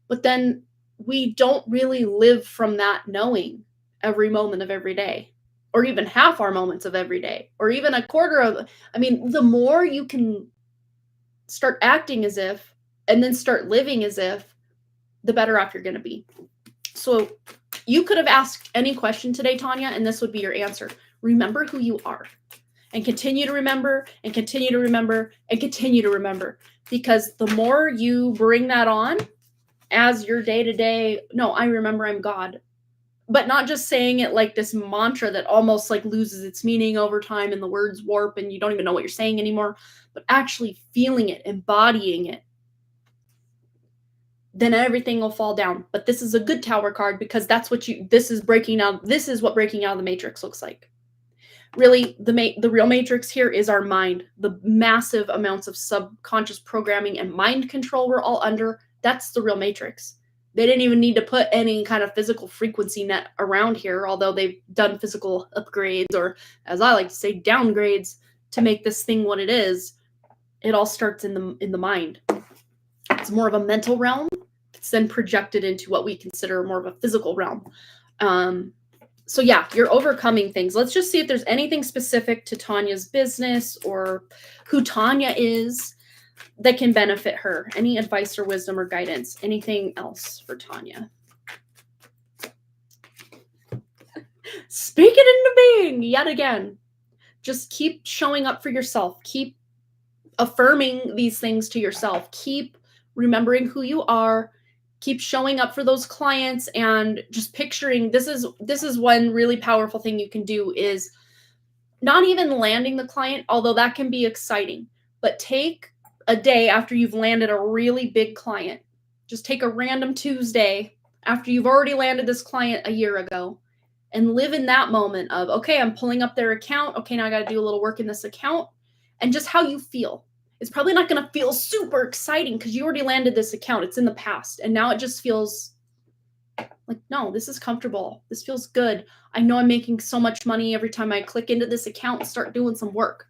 A: But then we don't really live from that knowing every moment of every day, or even half our moments of every day, or even a quarter of, I mean, the more you can start acting as if, and then start living as if, the better off you're going to be. So you could have asked any question today, Tanya, and this would be your answer. Remember who you are, and continue to remember, and continue to remember, and continue to remember, because the more you bring that on as your day-to-day, no, I remember I'm God, but not just saying it like this mantra that almost like loses its meaning over time and the words warp and you don't even know what you're saying anymore, but actually feeling it, embodying it, then everything will fall down. But this is a good tower card, because that's what this is what breaking out of the matrix looks like. Really, the real matrix here is our mind. The massive amounts of subconscious programming and mind control we're all under, that's the real matrix. They didn't even need to put any kind of physical frequency net around here, although they've done physical upgrades, or as I like to say, downgrades, to make this thing what it is. It all starts in the mind. It's more of a mental realm. It's then projected into what we consider more of a physical realm. So yeah, you're overcoming things. Let's just see if there's anything specific to Tanya's business or who Tanya is that can benefit her. Any advice or wisdom or guidance? Anything else for Tanya? Speak it into being yet again. Just keep showing up for yourself. Keep affirming these things to yourself. Keep remembering who you are. Keep showing up for those clients, and just picturing, this is one really powerful thing you can do, is not even landing the client, although that can be exciting, but take a day after you've landed a really big client. Just take a random Tuesday after you've already landed this client a year ago, and live in that moment of, okay, I'm pulling up their account. Okay, now I got to do a little work in this account, and just how you feel. It's probably not going to feel super exciting because you already landed this account. It's in the past. And now it just feels like, no, this is comfortable. This feels good. I know I'm making so much money every time I click into this account and start doing some work.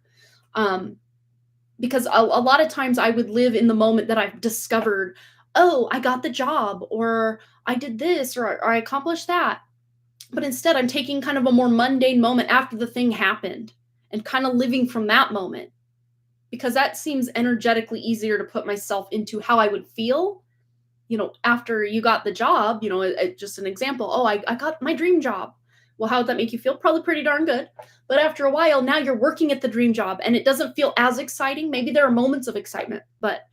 A: Because a lot of times I would live in the moment that I've discovered, oh, I got the job, or I did this, or I accomplished that. But instead, I'm taking kind of a more mundane moment after the thing happened and kind of living from that moment, because that seems energetically easier to put myself into how I would feel, after you got the job, just an example. Oh, I got my dream job. Well, how would that make you feel? Probably pretty darn good. But after a while, now you're working at the dream job and it doesn't feel as exciting. Maybe there are moments of excitement, but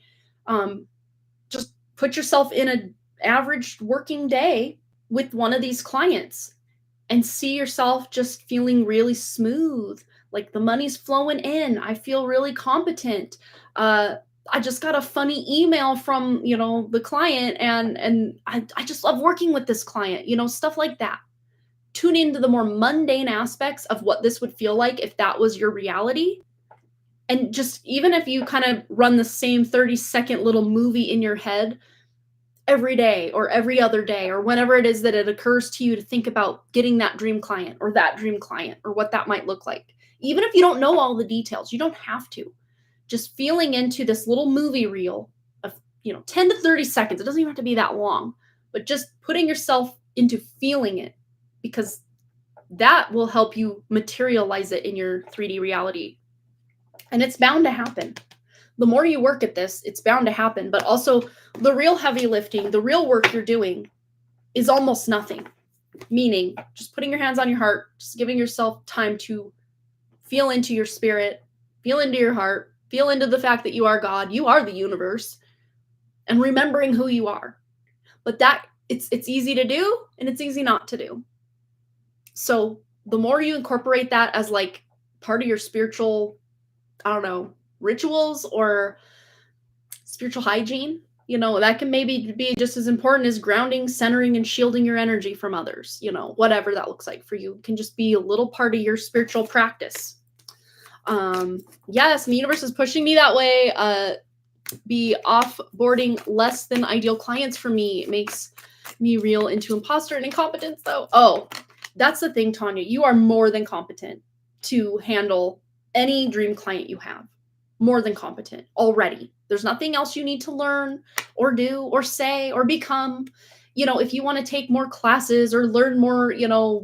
A: just put yourself in an average working day with one of these clients and see yourself just feeling really smooth. Like the money's flowing in. I feel really competent. I just got a funny email from, the client, and I just love working with this client, stuff like that. Tune into the more mundane aspects of what this would feel like if that was your reality. And just, even if you kind of run the same 30-second little movie in your head every day or every other day or whenever it is that it occurs to you to think about getting that dream client or that dream client or what that might look like. Even if you don't know all the details, you don't have to. Just feeling into this little movie reel of, 10 to 30 seconds. It doesn't even have to be that long, but just putting yourself into feeling it, because that will help you materialize it in your 3D reality. And it's bound to happen. The more you work at this, it's bound to happen. But also, the real heavy lifting, the real work you're doing is almost nothing. Meaning, just putting your hands on your heart, just giving yourself time to feel into your spirit, feel into your heart, feel into the fact that you are God, you are the universe, and remembering who you are. But that it's easy to do and it's easy not to do. So the more you incorporate that as like part of your spiritual, rituals or spiritual hygiene, that can maybe be just as important as grounding, centering, and shielding your energy from others, whatever that looks like for you. It can just be a little part of your spiritual practice. Yes, the universe is pushing me that way. Be offboarding less than ideal clients for me. It makes me reel into imposter and incompetence, though. Oh, that's the thing, Tanya. You are more than competent to handle any dream client you have. More than competent already. There's nothing else you need to learn or do or say or become. If you want to take more classes or learn more,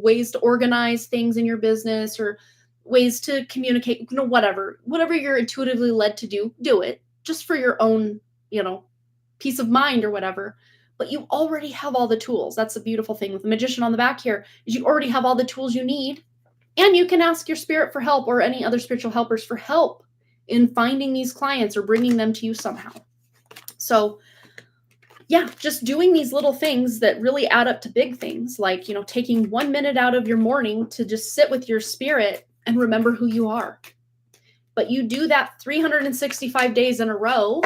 A: ways to organize things in your business or ways to communicate, whatever you're intuitively led to do it just for your own, peace of mind or whatever. But you already have all the tools. That's the beautiful thing with the magician on the back here, is you already have all the tools you need. And you can ask your spirit for help or any other spiritual helpers for help in finding these clients or bringing them to you somehow. So yeah, just doing these little things that really add up to big things, like, taking 1 minute out of your morning to just sit with your spirit and remember who you are. But you do that 365 days in a row.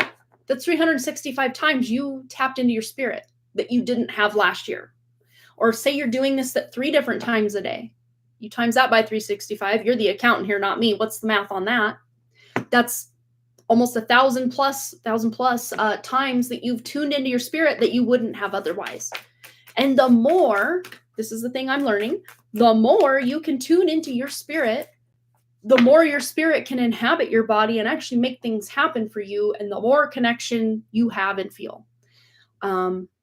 A: That's 365 times you tapped into your spirit that you didn't have last year. Or say you're doing this at 3 different times a day. You times that by 365. You're the accountant here, not me. What's the math on that? That's almost 1,000 plus times that you've tuned into your spirit that you wouldn't have otherwise. And the more, this is the thing I'm learning, the more you can tune into your spirit, the more your spirit can inhabit your body and actually make things happen for you, and the more connection you have and feel.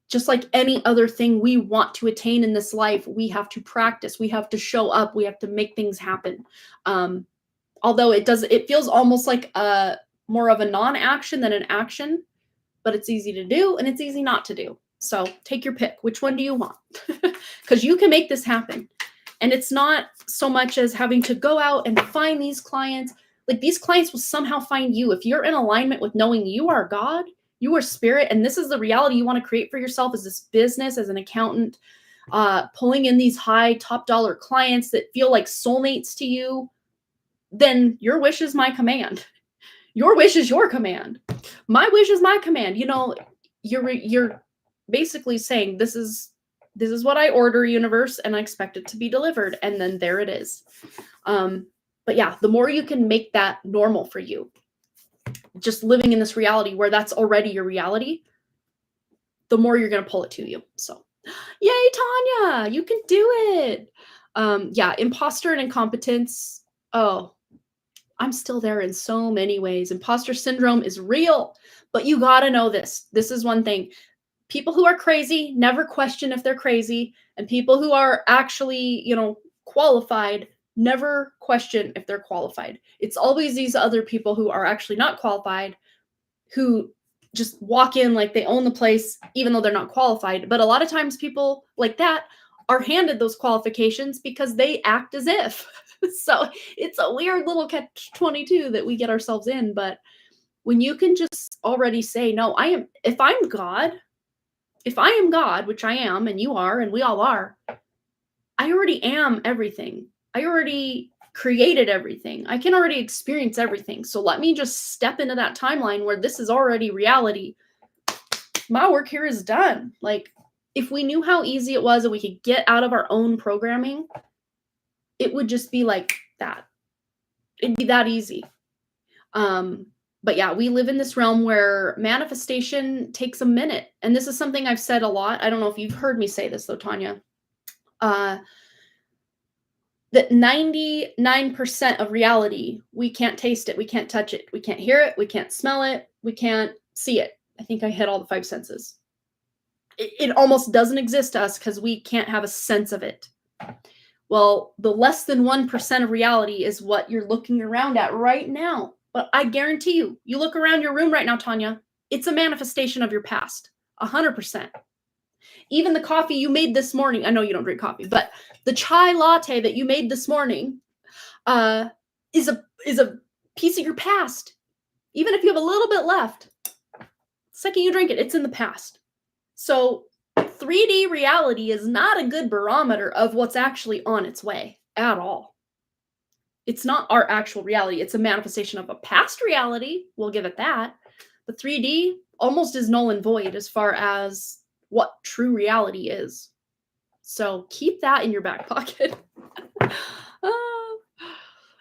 A: Just like any other thing we want to attain in this life, we have to practice, we have to show up, we have to make things happen. Although it feels almost like more of a non-action than an action, but it's easy to do and it's easy not to do. So take your pick. Which one do you want? Because you can make this happen. And it's not so much as having to go out and find these clients. Like, these clients will somehow find you. If you're in alignment with knowing you are God, you are spirit, and this is the reality you want to create for yourself as this business, as an accountant, pulling in these high top dollar clients that feel like soulmates to you, then your wish is my command. Your wish is your command. My wish is my command. You're basically saying, this is what I order, universe, and I expect it to be delivered. And then there it is. But yeah, the more you can make that normal for you, just living in this reality where that's already your reality, the more you're going to pull it to you. So yay, Tanya, you can do it. Yeah, imposter and incompetence. Oh, I'm still there in so many ways. Imposter syndrome is real, but you got to know this. This is one thing. People who are crazy never question if they're crazy, and people who are actually, qualified never question if they're qualified. It's always these other people who are actually not qualified who just walk in like they own the place, even though they're not qualified. But a lot of times people like that are handed those qualifications because they act as if. So it's a weird little catch-22 that we get ourselves in. But when you can just already say, no, if I am God, which I am, and you are, and we all are, I already am everything. I already created everything. I can already experience everything. So let me just step into that timeline where this is already reality. My work here is done. Like, if we knew how easy it was and we could get out of our own programming, it would just be like that. It'd be that easy. But yeah, we live in this realm where manifestation takes a minute. And this is something I've said a lot. I don't know if you've heard me say this though, Tanya. That 99% of reality, we can't taste it, we can't touch it, we can't hear it, we can't smell it, we can't see it. I think I hit all the 5 senses. It almost doesn't exist to us because we can't have a sense of it. Well, the less than 1% of reality is what you're looking around at right now. But I guarantee you, you look around your room right now, Tanya, it's a manifestation of your past, 100%. Even the coffee you made this morning, I know you don't drink coffee, but the chai latte that you made this morning is a piece of your past. Even if you have a little bit left, the second you drink it, it's in the past. So 3D reality is not a good barometer of what's actually on its way at all. It's not our actual reality. It's a manifestation of a past reality. We'll give it that. But 3D almost is null and void as far as what true reality is. So keep that in your back pocket.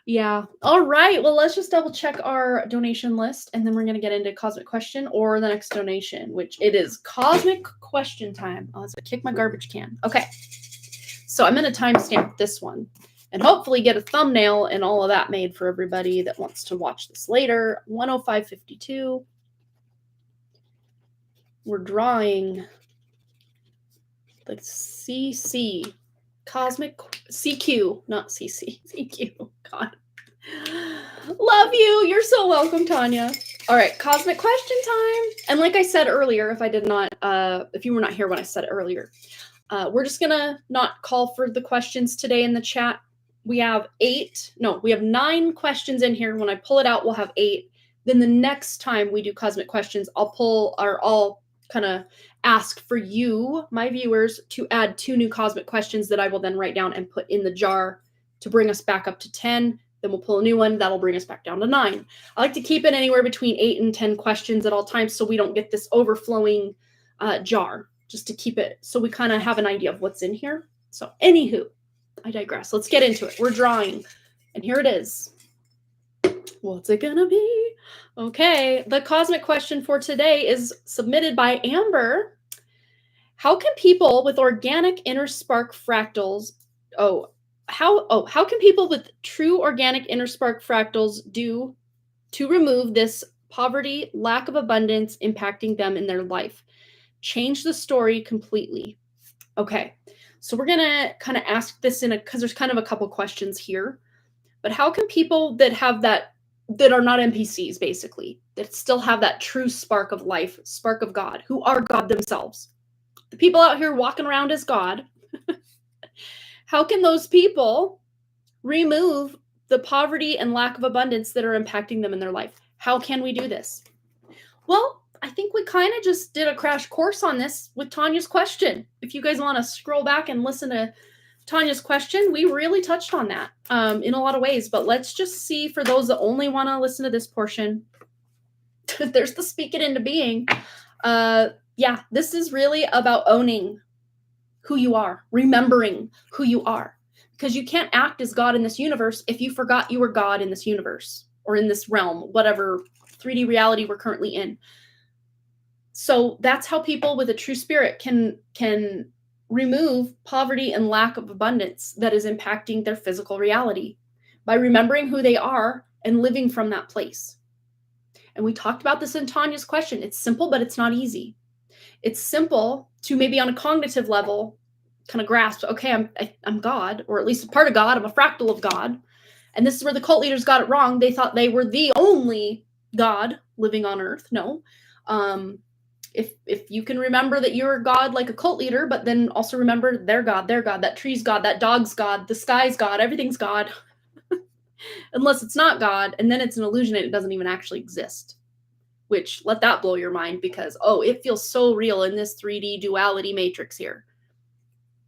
A: Yeah. All right. Well, let's just double check our donation list, and then we're going to get into Cosmic Question or the next donation, which it is Cosmic Question time. Oh, let's kick my garbage can. Okay. So I'm going to timestamp this one and hopefully get a thumbnail and all of that made for everybody that wants to watch this later. 105.52. We're drawing the CC. Cosmic CQ, not CC. CQ. God. Love you. You're so welcome, Tanya. All right, Cosmic Question time. And like I said earlier, if you were not here when I said it earlier, we're just gonna not call for the questions today in the chat. We have 9 questions in here. When I pull it out, we'll have 8. Then the next time we do Cosmic Questions, I'll kind of ask for you, my viewers, to add 2 new Cosmic Questions that I will then write down and put in the jar to bring us back up to 10. Then we'll pull a new one. That'll bring us back down to 9. I like to keep it anywhere between 8 and 10 questions at all times so we don't get this overflowing jar, just to keep it so we kind of have an idea of what's in here. So anywho, I digress. Let's get into it. We're drawing, and here it is. What's it gonna be? Okay, the Cosmic Question for today is submitted by Amber. How can people with organic inner spark fractals, how can people with true organic inner spark fractals do to remove this poverty, lack of abundance impacting them in their life? Change the story completely. Okay, so we're gonna kind of ask this because there's kind of a couple questions here. But how can people that have that are not NPCs, basically, that still have that true spark of life, spark of God, who are God themselves, the people out here walking around as God, how can those people remove the poverty and lack of abundance that are impacting them in their life? How can we do this? Well, I think we kind of just did a crash course on this with Tanya's question. If you guys want to scroll back and listen to Tanya's question, we really touched on that in a lot of ways, but let's just see, for those that only want to listen to this portion, there's the speak it into being. Yeah, this is really about owning who you are, remembering who you are, because you can't act as God in this universe if you forgot you were God in this universe or in this realm, whatever 3D reality we're currently in. So that's how people with a true spirit can remove poverty and lack of abundance that is impacting their physical reality by remembering who they are and living from that place. And we talked about this in Tanya's question. It's simple, but it's not easy. It's simple to maybe on a cognitive level kind of grasp, okay, I'm God, or at least a part of God. I'm a fractal of God. And this is where the cult leaders got it wrong. They thought they were the only God living on earth. No. If you can remember that you're God like a cult leader, but then also remember their God, that tree's God, that dog's God, the sky's God, everything's God. Unless it's not God, and then it's an illusion and it doesn't even actually exist. Which, let that blow your mind, because, it feels so real in this 3D duality matrix here.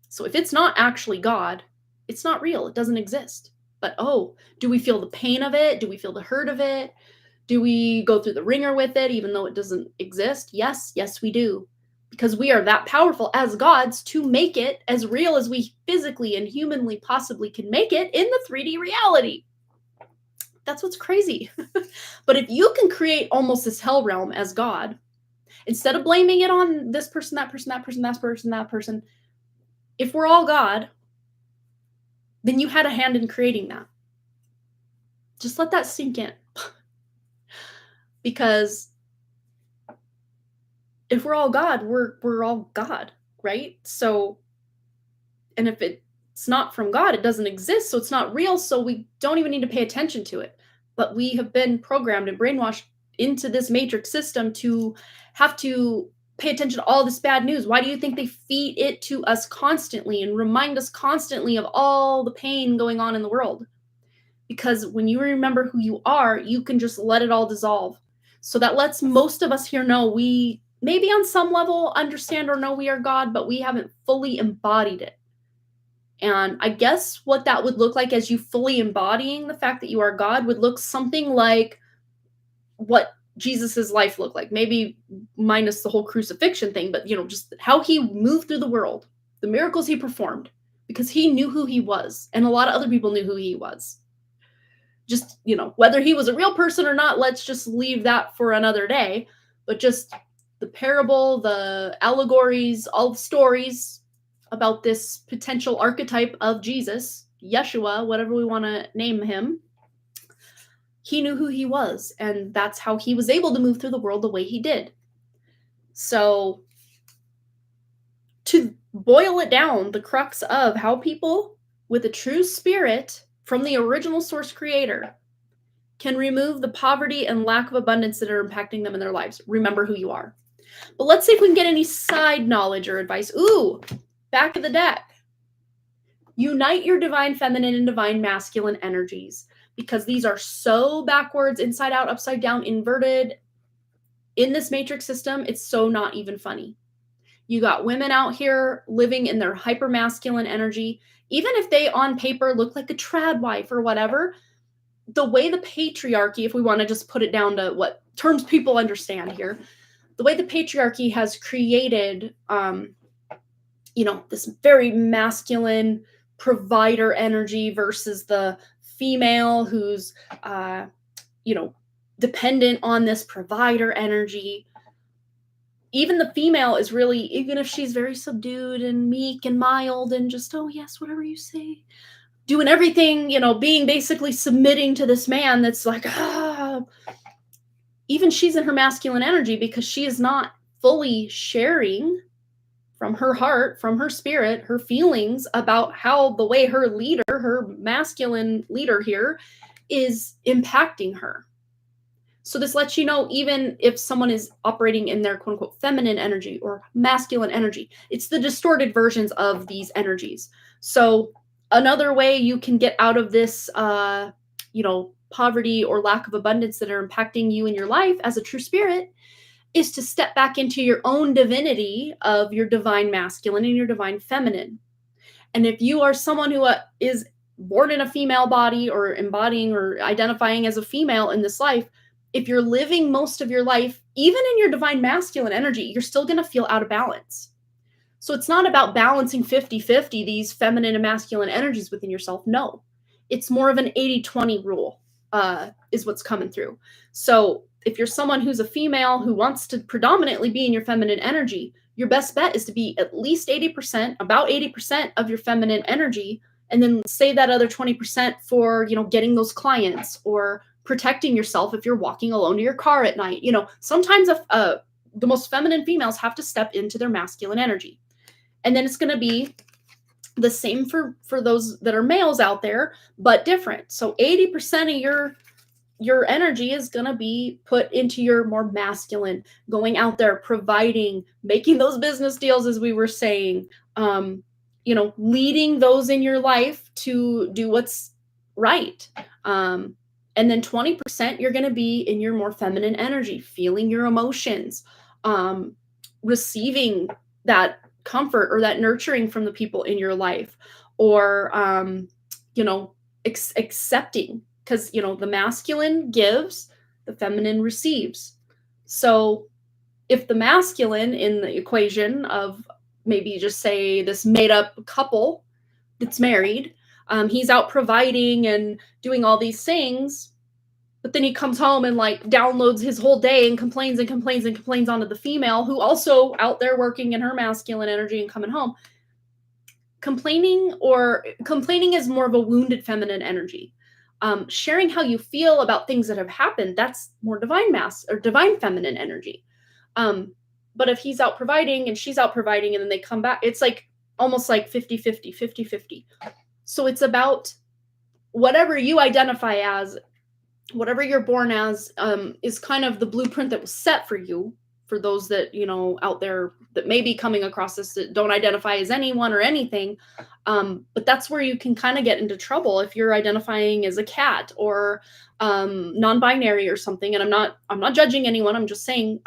A: So if it's not actually God, it's not real. It doesn't exist. But, do we feel the pain of it? Do we feel the hurt of it? Do we go through the ringer with it, even though it doesn't exist? Yes, we do. Because we are that powerful as gods to make it as real as we physically and humanly possibly can make it in the 3D reality. That's what's crazy. But if you can create almost this hell realm as God, instead of blaming it on this person, that person, that person, that person, that person, if we're all God, then you had a hand in creating that. Just let that sink in. Because if we're all God, we're all God, right? So, and if it's not from God, it doesn't exist, so it's not real, so we don't even need to pay attention to it. But we have been programmed and brainwashed into this matrix system to have to pay attention to all this bad news. Why do you think they feed it to us constantly and remind us constantly of all the pain going on in the world? Because when you remember who you are, you can just let it all dissolve. So that lets most of us here know we maybe on some level understand or know we are God, but we haven't fully embodied it. And I guess what that would look like as you fully embodying the fact that you are God would look something like what Jesus's life looked like. Maybe minus the whole crucifixion thing, but just how he moved through the world, the miracles he performed, because he knew who he was, and a lot of other people knew who he was. Just, whether he was a real person or not, let's just leave that for another day. But just the parable, the allegories, all the stories about this potential archetype of Jesus, Yeshua, whatever we want to name him, he knew who he was, and that's how he was able to move through the world the way he did. So, to boil it down, the crux of how people with a true spirit from the original source creator can remove the poverty and lack of abundance that are impacting them in their lives. Remember who you are. But let's see if we can get any side knowledge or advice. Ooh, back of the deck. Unite your divine feminine and divine masculine energies, because these are so backwards, inside out, upside down, inverted in this matrix system. It's so not even funny. You got women out here living in their hyper masculine energy, even if they on paper look like a trad wife or whatever. The way the patriarchy, if we want to just put it down to what terms people understand here, the way the patriarchy has created, this very masculine provider energy versus the female who's, dependent on this provider energy. Even the female is really, even if she's very subdued and meek and mild and just, oh yes, whatever you say, doing everything, being basically submitting to this man that's like, even she's in her masculine energy because she is not fully sharing from her heart, from her spirit, her feelings about how the way her leader, her masculine leader here, is impacting her. So this lets you know, even if someone is operating in their quote unquote feminine energy or masculine energy, it's the distorted versions of these energies. So another way you can get out of this, poverty or lack of abundance that are impacting you in your life as a true spirit is to step back into your own divinity of your divine masculine and your divine feminine. And if you are someone who is born in a female body or embodying or identifying as a female in this life, if you're living most of your life, even in your divine masculine energy, you're still going to feel out of balance. So it's not about balancing 50-50, these feminine and masculine energies within yourself. No, it's more of an 80-20 rule is what's coming through. So if you're someone who's a female who wants to predominantly be in your feminine energy, your best bet is to be at least 80%, about 80% of your feminine energy, and then save that other 20% for, getting those clients or protecting yourself if you're walking alone to your car at night. Sometimes the most feminine females have to step into their masculine energy. And then it's going to be the same for those that are males out there, but different. So 80% of your energy is going to be put into your more masculine, going out there, providing, making those business deals, as we were saying, leading those in your life to do what's right. And then 20%, you're going to be in your more feminine energy, feeling your emotions, receiving that comfort or that nurturing from the people in your life, or, accepting, because, the masculine gives, the feminine receives. So if the masculine in the equation of maybe just say this made up couple that's married, he's out providing and doing all these things, But then he comes home and like downloads his whole day and complains and complains and complains onto the female who also out there working in her masculine energy and coming home. Complaining is more of a wounded feminine energy. Sharing how you feel about things that have happened, that's more divine divine feminine energy. But if he's out providing and she's out providing and then they come back, it's like almost like 50-50, 50-50. So it's about whatever you identify as, whatever you're born as, is kind of the blueprint that was set for you. For those that, out there that may be coming across this that don't identify as anyone or anything. But that's where you can kind of get into trouble if you're identifying as a cat or non-binary or something. And I'm not judging anyone. I'm just saying,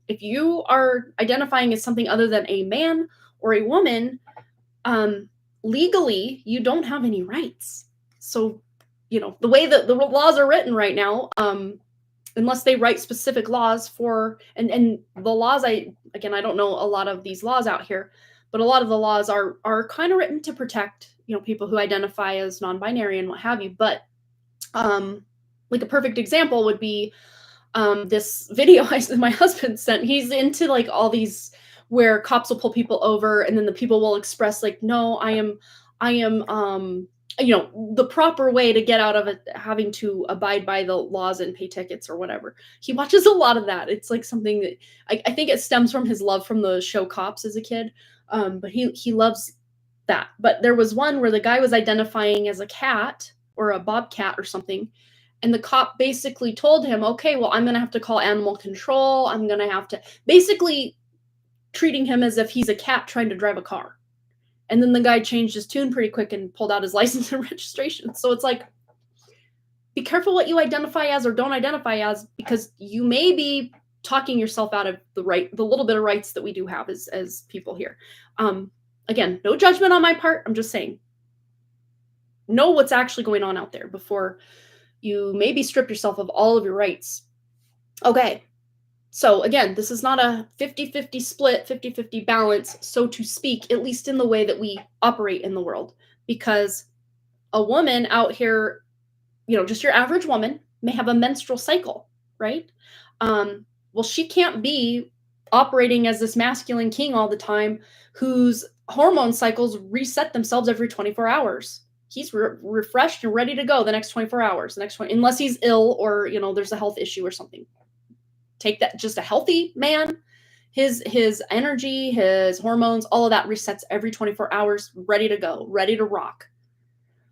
A: if you are identifying as something other than a man or a woman, legally, you don't have any rights. So, the way that the laws are written right now, unless they write specific laws for, and the laws, I don't know a lot of these laws out here, but a lot of the laws are kind of written to protect, people who identify as non-binary and what have you. But like a perfect example would be this video my husband sent. He's into like all these where cops will pull people over and then the people will express like, no, I am the proper way to get out of it, having to abide by the laws and pay tickets or whatever. He watches a lot of that. It's like something that I think it stems from his love from the show Cops as a kid. But he loves that. But there was one where the guy was identifying as a cat or a bobcat or something. And the cop basically told him, okay, well, I'm going to have to call animal control. I'm going to have to basically treating him as if he's a cat trying to drive a car. And then the guy changed his tune pretty quick and pulled out his license and registration. So it's like, be careful what you identify as or don't identify as, because you may be talking yourself out of the little bit of rights that we do have as people here. Again, no judgment on my part. I'm just saying, know what's actually going on out there before you maybe strip yourself of all of your rights. Okay. So again, this is not a 50-50 split, 50-50 balance, so to speak, at least in the way that we operate in the world. Because a woman out here, just your average woman, may have a menstrual cycle, right? Well, she can't be operating as this masculine king all the time whose hormone cycles reset themselves every 24 hours. He's refreshed and ready to go the next 24 hours, unless he's ill or, there's a health issue or something. Take that, just a healthy man, his energy, his hormones, all of that resets every 24 hours, ready to go, ready to rock.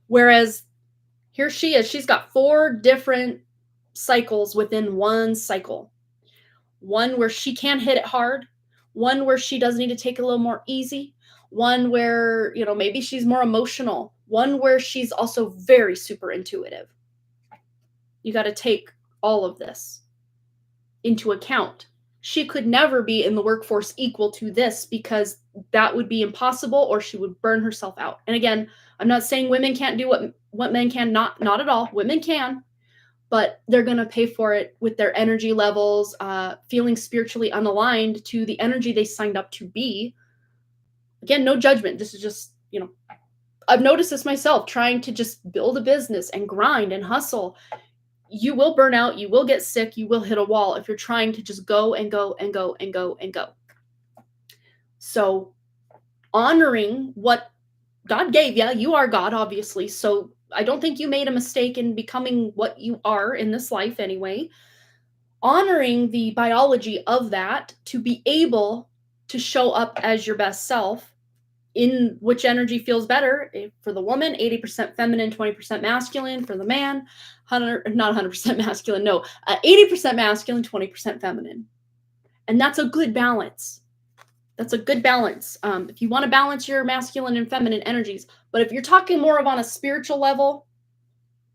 A: Whereas here she is, she's got 4 different cycles within one cycle. One where she can hit it hard, one where she does need to take it a little more easy, one where, maybe she's more emotional, one where she's also very super intuitive. You got to take all of this into account. She could never be in the workforce equal to this because that would be impossible, or she would burn herself out. And again, I'm not saying women can't do what men can, not at all. Women can, but they're going to pay for it with their energy levels, feeling spiritually unaligned to the energy they signed up to be. Again, no judgment. This is just, I've noticed this myself, trying to just build a business and grind and hustle. You will burn out, you will get sick, you will hit a wall if you're trying to just go and go and go and go and go. So honoring what God gave you, you are God, obviously. So I don't think you made a mistake in becoming what you are in this life anyway. Honoring the biology of that to be able to show up as your best self in which energy feels better. For the woman, 80% feminine, 20% masculine. For the man, not 100% masculine, no, 80% masculine, 20% feminine. And that's a good balance. That's a good balance. If you want to balance your masculine and feminine energies, but if you're talking more of on a spiritual level,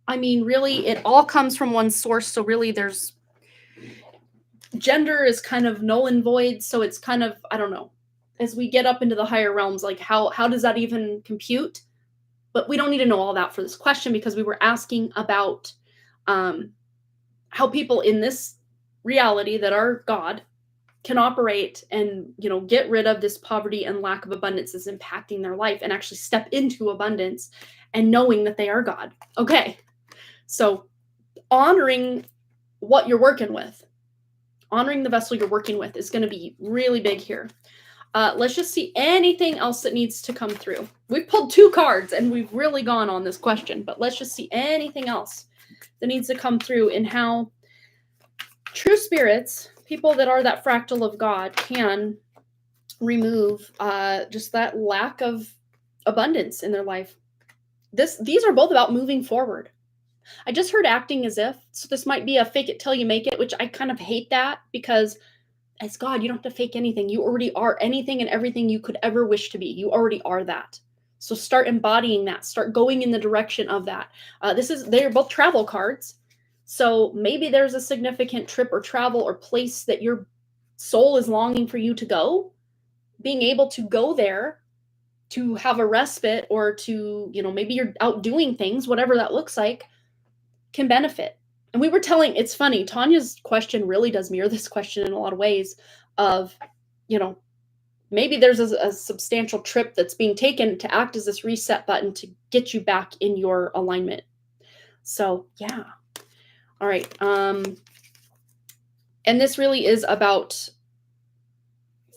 A: I mean, really, it all comes from one source. So really, gender is kind of null and void. So it's kind of, I don't know, as we get up into the higher realms, like how does that even compute? But we don't need to know all that for this question, because we were asking about how people in this reality that are God can operate and, get rid of this poverty and lack of abundance that's impacting their life and actually step into abundance and knowing that they are God. Okay. So honoring what you're working with. Honoring the vessel you're working with is going to be really big here. Let's just see anything else that needs to come through. We've pulled 2 cards and we've really gone on this question, but let's just see anything else that needs to come through in how true spirits, people that are that fractal of God, can remove just that lack of abundance in their life. These are both about moving forward. I just heard acting as if, so this might be a fake it till you make it, which I kind of hate that, because as God, you don't have to fake anything. You already are anything and everything you could ever wish to be. You already are that. So start embodying that. Start going in the direction of that. They're both travel cards. So maybe there's a significant trip or travel or place that your soul is longing for you to go. Being able to go there to have a respite, or to, maybe you're out doing things, whatever that looks like, can benefit. And we were it's funny, Tanya's question really does mirror this question in a lot of ways of, maybe there's a substantial trip that's being taken to act as this reset button to get you back in your alignment. So yeah. All right. And this really is about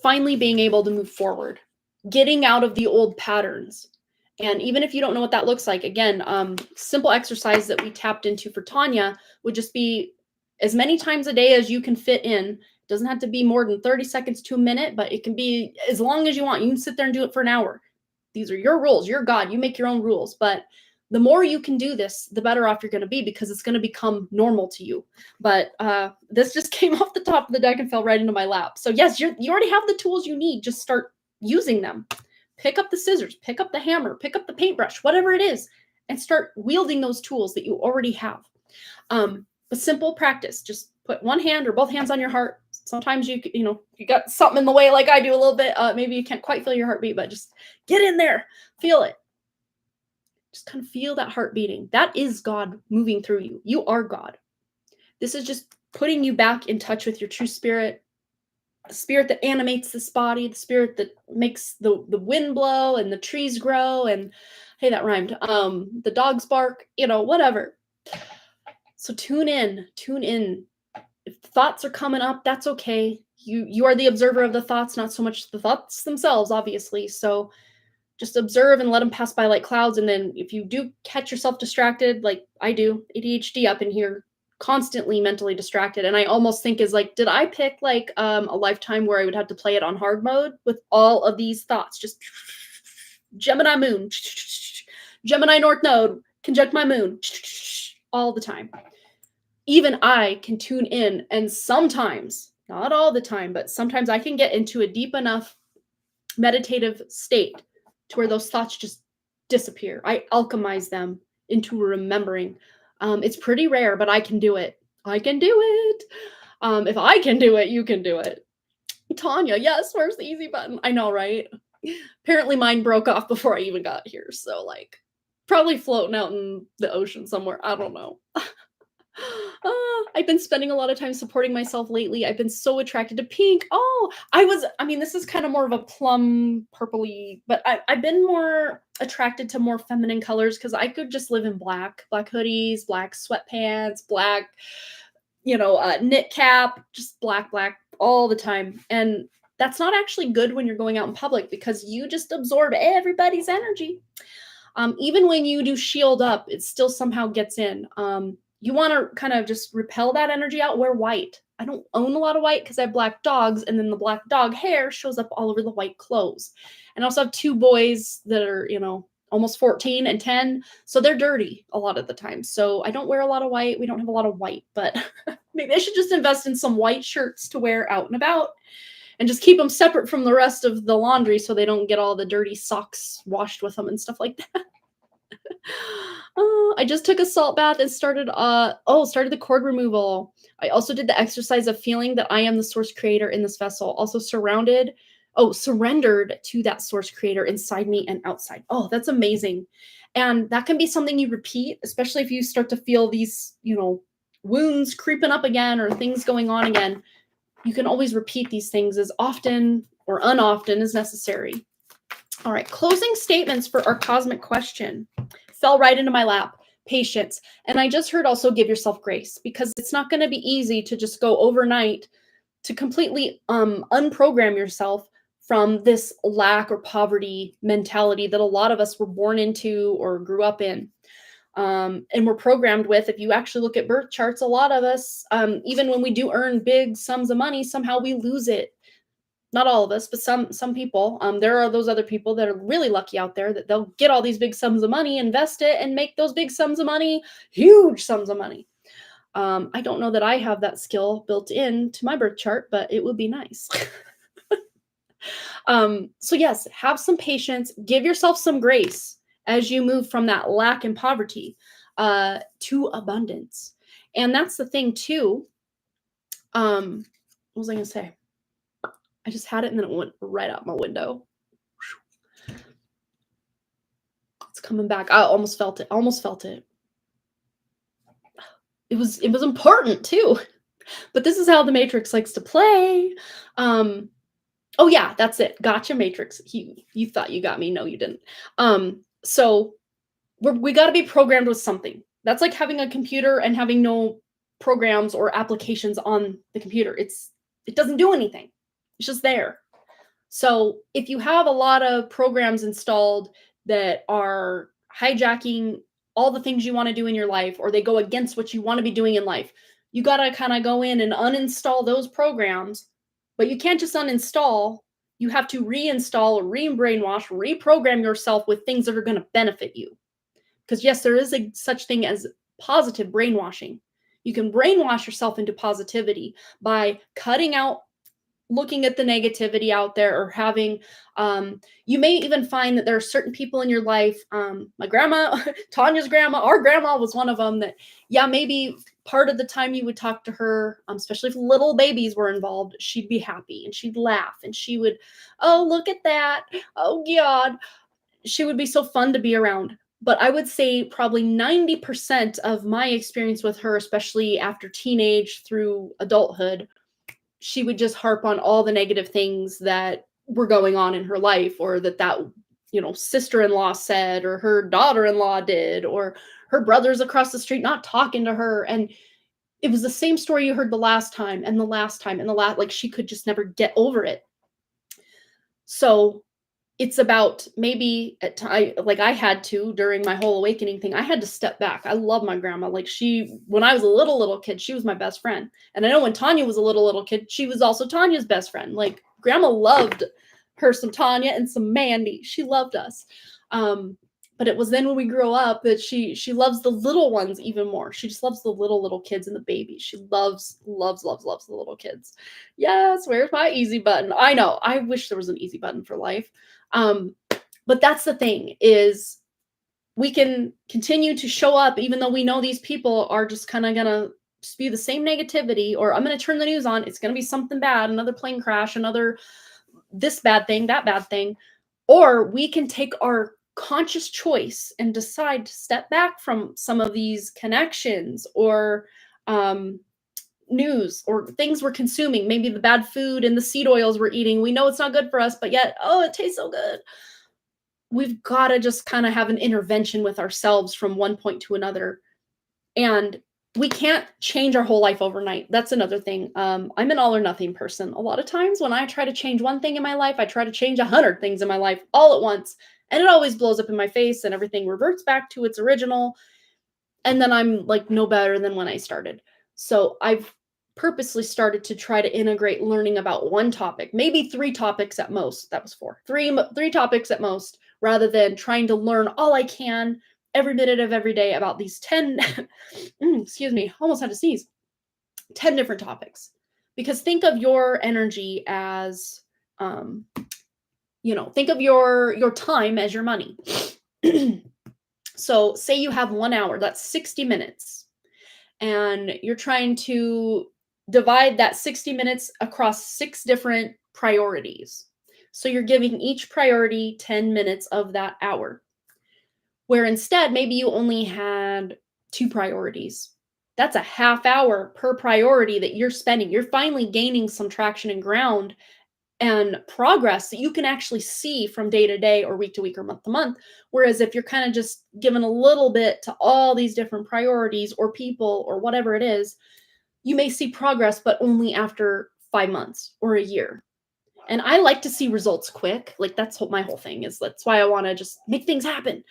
A: finally being able to move forward, getting out of the old patterns. And even if you don't know what that looks like, again, simple exercise that we tapped into for Tanya would just be as many times a day as you can fit in. It doesn't have to be more than 30 seconds to a minute, but it can be as long as you want. You can sit there and do it for an hour. These are your rules. You're God. You make your own rules. But the more you can do this, the better off you're going to be, because it's going to become normal to you. But this just came off the top of the deck and fell right into my lap. So yes, you already have the tools you need. Just start using them. Pick up the scissors, pick up the hammer, pick up the paintbrush, whatever it is, and start wielding those tools that you already have. But simple practice. Just put one hand or both hands on your heart. Sometimes you got something in the way, like I do a little bit. Maybe you can't quite feel your heartbeat, but just get in there, feel it. Just kind of feel that heart beating. That is God moving through you. You are God. This is just putting you back in touch with your true spirit. The spirit that animates this body, the spirit that makes the wind blow and the trees grow, and hey, that rhymed. The dogs bark, whatever. So tune in. If thoughts are coming up, that's okay. You are the observer of the thoughts, not so much the thoughts themselves, obviously. So just observe and let them pass by like clouds. And then if you do catch yourself distracted, like I do, ADHD up in here, constantly mentally distracted, and I almost think is like, did I pick like a lifetime where I would have to play it on hard mode with all of these thoughts, just Gemini moon, Gemini north node, conjunct my moon, all the time. Even I can tune in, and sometimes, not all the time, but sometimes I can get into a deep enough meditative state to where those thoughts just disappear. I alchemize them into remembering. It's pretty rare, but I can do it. I can do it. If I can do it, you can do it. Tanya, yes, where's the easy button? I know, right? Apparently mine broke off before I even got here. So probably floating out in the ocean somewhere. I don't know. I've been spending a lot of time supporting myself lately. I've been so attracted to pink. This is kind of more of a plum purpley, but I've been more attracted to more feminine colors, because I could just live in black hoodies, black sweatpants, black, knit cap, just black all the time. And that's not actually good when you're going out in public, because you just absorb everybody's energy. Even when you do shield up, it still somehow gets in. You want to kind of just repel that energy out. Wear white. I don't own a lot of white because I have black dogs, and then the black dog hair shows up all over the white clothes. And I also have 2 boys that are, almost 14 and 10. So they're dirty a lot of the time. So I don't wear a lot of white. We don't have a lot of white, but maybe I should just invest in some white shirts to wear out and about, and just keep them separate from the rest of the laundry so they don't get all the dirty socks washed with them and stuff like that. I just took a salt bath and started the cord removal. I also did the exercise of feeling that I am the source creator in this vessel. Also surrendered to that source creator inside me and outside. Oh, that's amazing. And that can be something you repeat, especially if you start to feel these, wounds creeping up again or things going on again. You can always repeat these things as often or unoften as necessary. All right, closing statements for our cosmic question. Fell right into my lap. patience. And I just heard also give yourself grace, because it's not going to be easy to just go overnight to completely unprogram yourself from this lack or poverty mentality that a lot of us were born into or grew up in. And we're programmed with, if you actually look at birth charts, a lot of us, even when we do earn big sums of money, somehow we lose it. Not all of us, but some people. There are those other people that are really lucky out there that they'll get all these big sums of money, invest it, and make those big sums of money, huge sums of money. I don't know that I have that skill built into my birth chart, but it would be nice. So yes, have some patience, give yourself some grace as you move from that lack and poverty to abundance. And that's the thing too. What was I gonna say? I just had it and then it went right out my window. It's coming back. I almost felt it. Almost felt it. It was important too. But this is how the Matrix likes to play. Oh yeah, that's it. Gotcha, Matrix. You thought you got me. No, you didn't. So we got to be programmed with something. That's like having a computer and having no programs or applications on the computer. It doesn't do anything. It's just there. So if you have a lot of programs installed that are hijacking all the things you want to do in your life, or they go against what you want to be doing in life, you got to kind of go in and uninstall those programs. But you can't just uninstall. You have to reinstall, re-brainwash, reprogram yourself with things that are going to benefit you. Because yes, there is such thing as positive brainwashing. You can brainwash yourself into positivity by cutting out looking at the negativity out there, or having you may even find that there are certain people in your life, my grandma, Tanya's grandma, our grandma was one of them, that maybe part of the time you would talk to her, especially if little babies were involved, she'd be happy and she'd laugh and she would, oh, look at that, oh God, she would be so fun to be around. But I would say probably 90% of my experience with her, especially after teenage through adulthood, she would just harp on all the negative things that were going on in her life, or that sister-in-law said, or her daughter-in-law did, or her brothers across the street not talking to her. And it was the same story you heard the last time and the last time and the last, like she could just never get over it. So it's about maybe at time, like I had to during my whole awakening thing, I had to step back. I love my grandma. Like when I was a little kid, she was my best friend. And I know when Tanya was a little kid, she was also Tanya's best friend. Like grandma loved her some Tanya and some Mandy. She loved us. But it was then when we grew up that she loves the little ones even more. She just loves the little kids and the babies. She loves the little kids. Yes, where's my easy button? I know. I wish there was an easy button for life. But that's the thing, is we can continue to show up even though we know these people are just kind of gonna spew the same negativity, or I'm gonna turn the news on, it's gonna be something bad, another plane crash, another this bad thing, that bad thing. Or we can take our conscious choice and decide to step back from some of these connections, or news, or things we're consuming, maybe the bad food and the seed oils we're eating. We know it's not good for us, but yet, oh, it tastes so good. We've got to just kind of have an intervention with ourselves from one point to another. And we can't change our whole life overnight. That's another thing. I'm an all or nothing person. A lot of times when I try to change one thing in my life, I try to change 100 things in my life all at once. And it always blows up in my face and everything reverts back to its original. And then I'm like no better than when I started. So I've purposely started to try to integrate learning about one topic, maybe 3 topics at most. That was 4. 3 topics at most, rather than trying to learn all I can every minute of every day about these 10, excuse me, almost had to sneeze, 10 different topics. Because think of your energy as, think of your time as your money. So say you have 1 hour, that's 60 minutes. And you're trying to divide that 60 minutes across 6 different priorities. So you're giving each priority 10 minutes of that hour. Where instead, maybe you only had 2 priorities. That's a half hour per priority that you're spending. You're finally gaining some traction and ground and progress that you can actually see from day to day or week to week or month to month. Whereas if you're kind of just given a little bit to all these different priorities or people or whatever it is, you may see progress, but only after 5 months or a year. And I like to see results quick. Like that's what my whole thing is. That's why I want to just make things happen.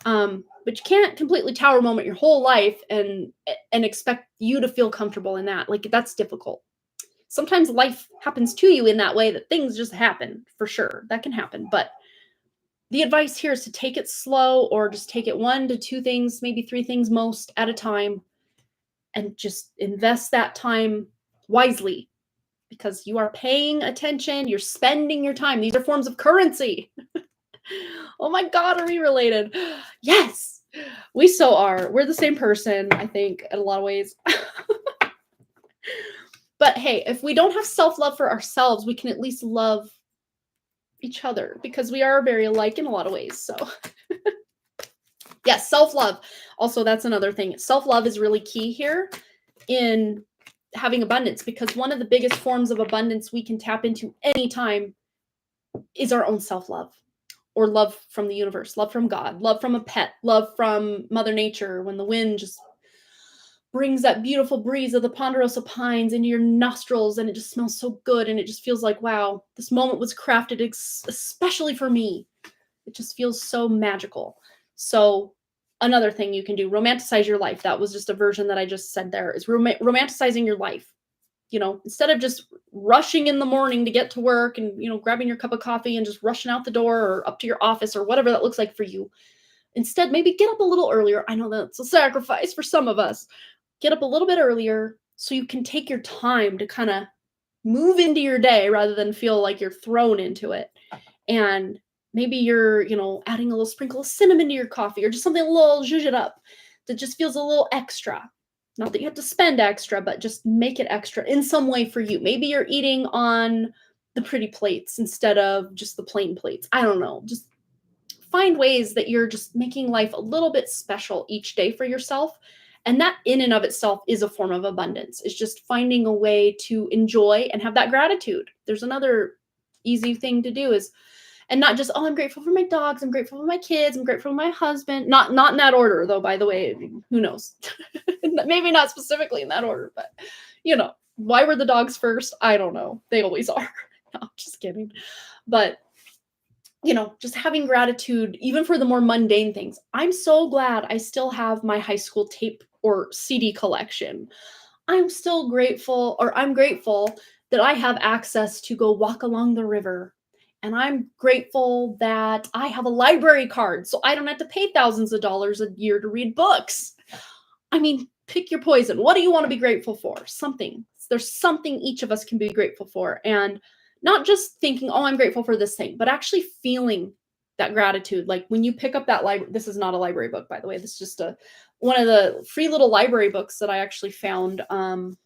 A: But you can't completely tower moment your whole life and expect you to feel comfortable in that. Like that's difficult. Sometimes life happens to you in that way that things just happen, for sure. That can happen. But the advice here is to take it slow, or just take it 1 to 2 things, maybe 3 things most at a time, and just invest that time wisely, because you are paying attention, you're spending your time. These are forms of currency. Oh my God, are we related? Yes, we so are. We're the same person, I think, in a lot of ways. But hey, if we don't have self-love for ourselves, we can at least love each other, because we are very alike in a lot of ways. So yes, self-love. Also, that's another thing. Self-love is really key here in having abundance, because one of the biggest forms of abundance we can tap into anytime is our own self-love, or love from the universe, love from God, love from a pet, love from Mother Nature, when the wind just brings that beautiful breeze of the ponderosa pines into your nostrils and it just smells so good, and it just feels like, wow, this moment was crafted especially for me. It just feels so magical. So another thing you can do, romanticize your life. That was just a version that I just said there, is romanticizing your life. Instead of just rushing in the morning to get to work and, grabbing your cup of coffee and just rushing out the door or up to your office or whatever that looks like for you. Instead, maybe get up a little earlier. I know that's a sacrifice for some of us. Get up a little bit earlier so you can take your time to kind of move into your day rather than feel like you're thrown into it. And maybe you're, adding a little sprinkle of cinnamon to your coffee, or just something a little zhuzh it up that just feels a little extra. Not that you have to spend extra, but just make it extra in some way for you. Maybe you're eating on the pretty plates instead of just the plain plates. I don't know. Just find ways that you're just making life a little bit special each day for yourself. And that in and of itself is a form of abundance. It's just finding a way to enjoy and have that gratitude. There's another easy thing to do is, and not just, oh, I'm grateful for my dogs, I'm grateful for my kids, I'm grateful for my husband. Not in that order, though, by the way. Who knows? Maybe not specifically in that order, but, why were the dogs first? I don't know. They always are. No, just kidding. But, just having gratitude, even for the more mundane things. I'm so glad I still have my high school tape or CD collection. I'm grateful that I have access to go walk along the river. And I'm grateful that I have a library card, so I don't have to pay thousands of dollars a year to read books. I mean, pick your poison. What do you want to be grateful for? Something. There's something each of us can be grateful for. And not just thinking, oh, I'm grateful for this thing, but actually feeling that gratitude. Like when you pick up that library, this is not a library book, by the way. This is just one of the free little library books that I actually found, I'll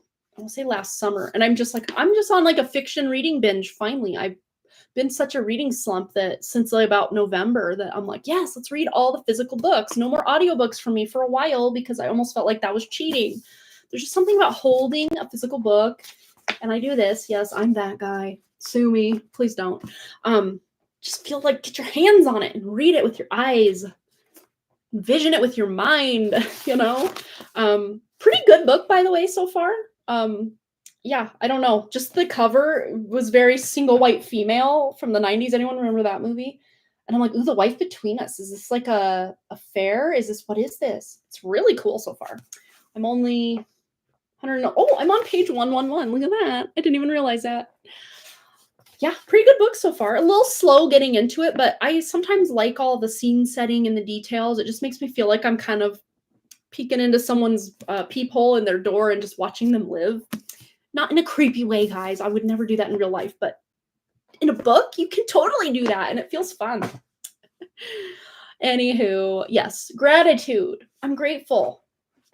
A: say last summer. And I'm just on like a fiction reading binge. Finally, I've been such a reading slump that since about November that I'm like, yes, let's read all the physical books. No more audiobooks for me for a while, because I almost felt like that was cheating. There's just something about holding a physical book. And I do this. Yes, I'm that guy. Sue me. Please don't. Just feel like, get your hands on it and read it with your eyes. Envision it with your mind, Pretty good book, by the way, so far. Yeah, I don't know. Just the cover was very single white female from the 90s. Anyone remember that movie? And I'm like, ooh, The Wife Between Us. Is this like a affair? What is this? It's really cool so far. I'm only, I don't know. Oh, I'm on page 111. Look at that. I didn't even realize that. Yeah, pretty good book so far. A little slow getting into it, but I sometimes like all the scene setting and the details. It just makes me feel like I'm kind of peeking into someone's peephole in their door and just watching them live. Not in a creepy way, guys. I would never do that in real life, but in a book, you can totally do that, and it feels fun. Anywho, yes, gratitude. I'm grateful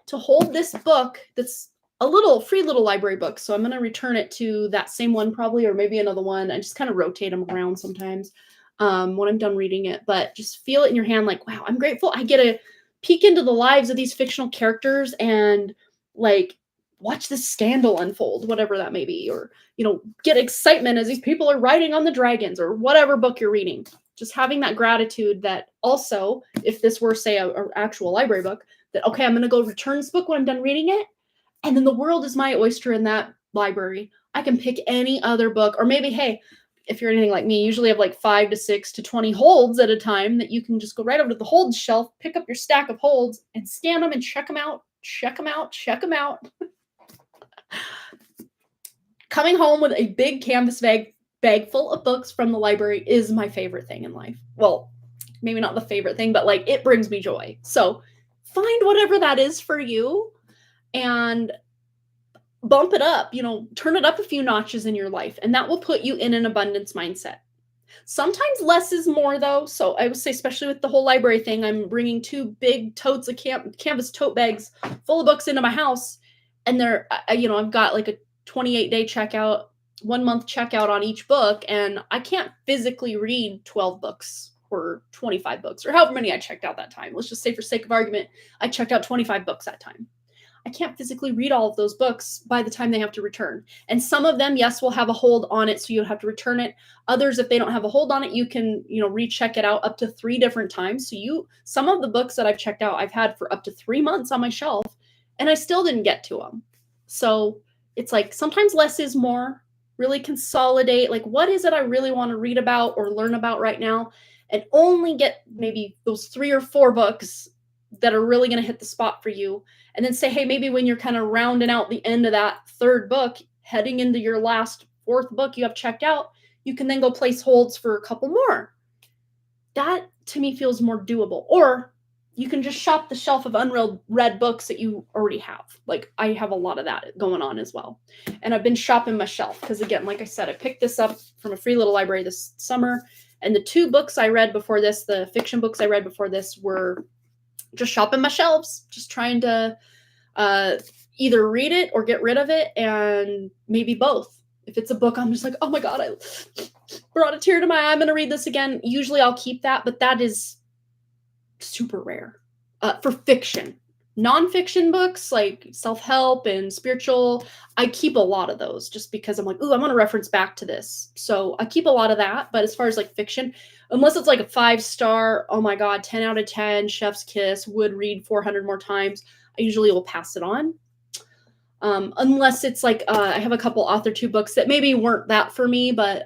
A: to hold this book that's a free little library book. So I'm going to return it to that same one probably, or maybe another one. I just kind of rotate them around sometimes when I'm done reading it. But just feel it in your hand like, wow, I'm grateful I get a peek into the lives of these fictional characters and like watch this scandal unfold, whatever that may be, or, get excitement as these people are riding on the dragons, or whatever book you're reading. Just having that gratitude that also, if this were, say, a actual library book, that, okay, I'm going to go return this book when I'm done reading it, and then the world is my oyster in that library. I can pick any other book, or maybe, hey, if you're anything like me, usually have like 5 to 6 to 20 holds at a time that you can just go right over to the holds shelf, pick up your stack of holds, and scan them and check them out. Coming home with a big canvas bag full of books from the library is my favorite thing in life. Well, maybe not the favorite thing, but like it brings me joy. So find whatever that is for you and bump it up, turn it up a few notches in your life, and that will put you in an abundance mindset. Sometimes less is more, though. So I would say, especially with the whole library thing, I'm bringing 2 big totes of canvas tote bags full of books into my house, and they're, I've got like a 28-day checkout, 1 month checkout on each book, and I can't physically read 12 books or 25 books or however many I checked out that time. Let's just say, for sake of argument, I checked out 25 books that time. I can't physically read all of those books by the time they have to return. And some of them, yes, will have a hold on it, so you'll have to return it. Others, if they don't have a hold on it, you can, recheck it out up to 3 different times. So some of the books that I've checked out, I've had for up to 3 months on my shelf, and I still didn't get to them. So it's like sometimes less is more. Really consolidate, like, what is it I really want to read about or learn about right now, and only get maybe those 3 or 4 books that are really going to hit the spot for you. And then say, hey, maybe when you're kind of rounding out the end of that 3rd book, heading into your last 4th book you have checked out, you can then go place holds for a couple more. That to me feels more doable. Or you can just shop the shelf of unread books that you already have. Like, I have a lot of that going on as well. And I've been shopping my shelf because, again, like I said, I picked this up from a free little library this summer. And the 2 books I read before this, the fiction books I read before this, were just shopping my shelves, just trying to either read it or get rid of it, and maybe both. If it's a book I'm just like, oh my God, I brought a tear to my eye, I'm going to read this again. Usually I'll keep that, but that is super rare. For fiction. Nonfiction books like self-help and spiritual, I keep a lot of those just because I'm like, ooh, I want to reference back to this. So I keep a lot of that. But as far as like fiction, unless it's like a 5-star, oh my God, 10 out of 10, chef's kiss, would read 400 more times, I usually will pass it on. Unless it's like, I have a couple AuthorTube books that maybe weren't that for me, but,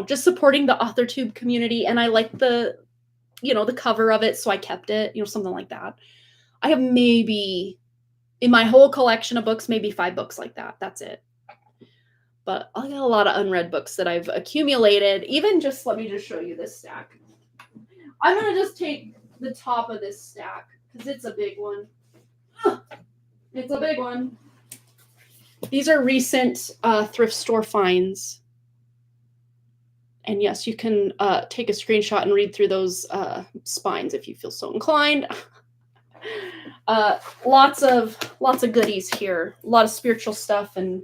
A: just supporting the AuthorTube community. And I like the cover of it, so I kept it, something like that. I have maybe, in my whole collection of books, maybe 5 books like that. That's it. But I got a lot of unread books that I've accumulated. Even just, let me just show you this stack. I'm going to just take the top of this stack because it's a big one. It's a big one. These are recent thrift store finds. And yes, you can take a screenshot and read through those spines if you feel so inclined. Lots of goodies here. A lot of spiritual stuff and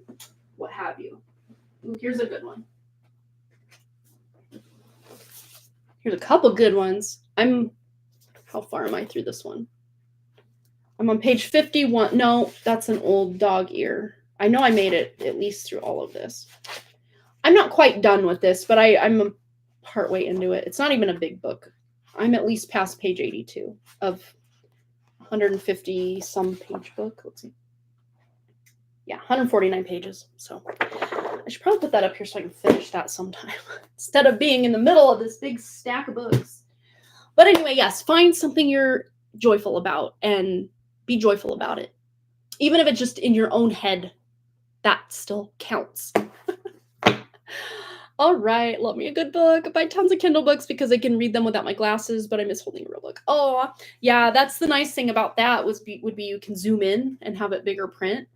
A: what have you. Ooh, here's a good one. Here's a couple good ones. How far am I through this one? I'm on page 51. No, that's an old dog ear. I know I made it at least through all of this. I'm not quite done with this, but I'm partway into it. It's not even a big book. I'm at least past page 82 of 150 some page book. Let's see. Yeah, 149 pages. So I should probably put that up here so I can finish that sometime instead of being in the middle of this big stack of books. But anyway, yes, find something you're joyful about and be joyful about it. Even if it's just in your own head, that still counts. All right, love me a good book. I buy tons of Kindle books because I can read them without my glasses, but I miss holding a real book. Oh, yeah, that's the nice thing about that would be you can zoom in and have it bigger print.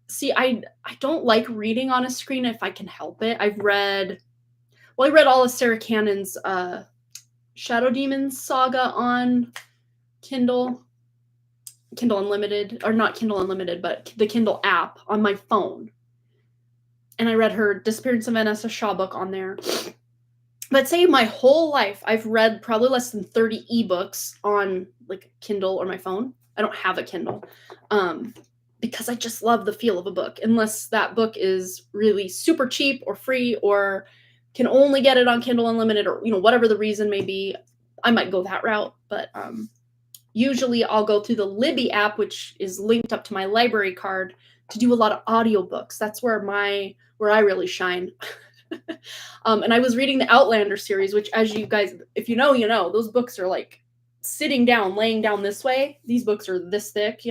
A: See, I don't like reading on a screen if I can help it. I read all of Sarah Cannon's Shadow Demons saga on Kindle Unlimited, or not Kindle Unlimited, but the Kindle app on my phone. And I read her Disappearance of Vanessa Shaw book on there. But say my whole life, I've read probably less than 30 ebooks on like Kindle or my phone. I don't have a Kindle. because I just love the feel of a book, unless that book is really super cheap or free or can only get it on Kindle Unlimited or, whatever the reason may be. I might go that route, but usually I'll go through the Libby app, which is linked up to my library card, to do a lot of audiobooks. That's where I really shine. And I was reading the Outlander series, which, as you guys, if you know, those books are like laying down this way. These books are this thick,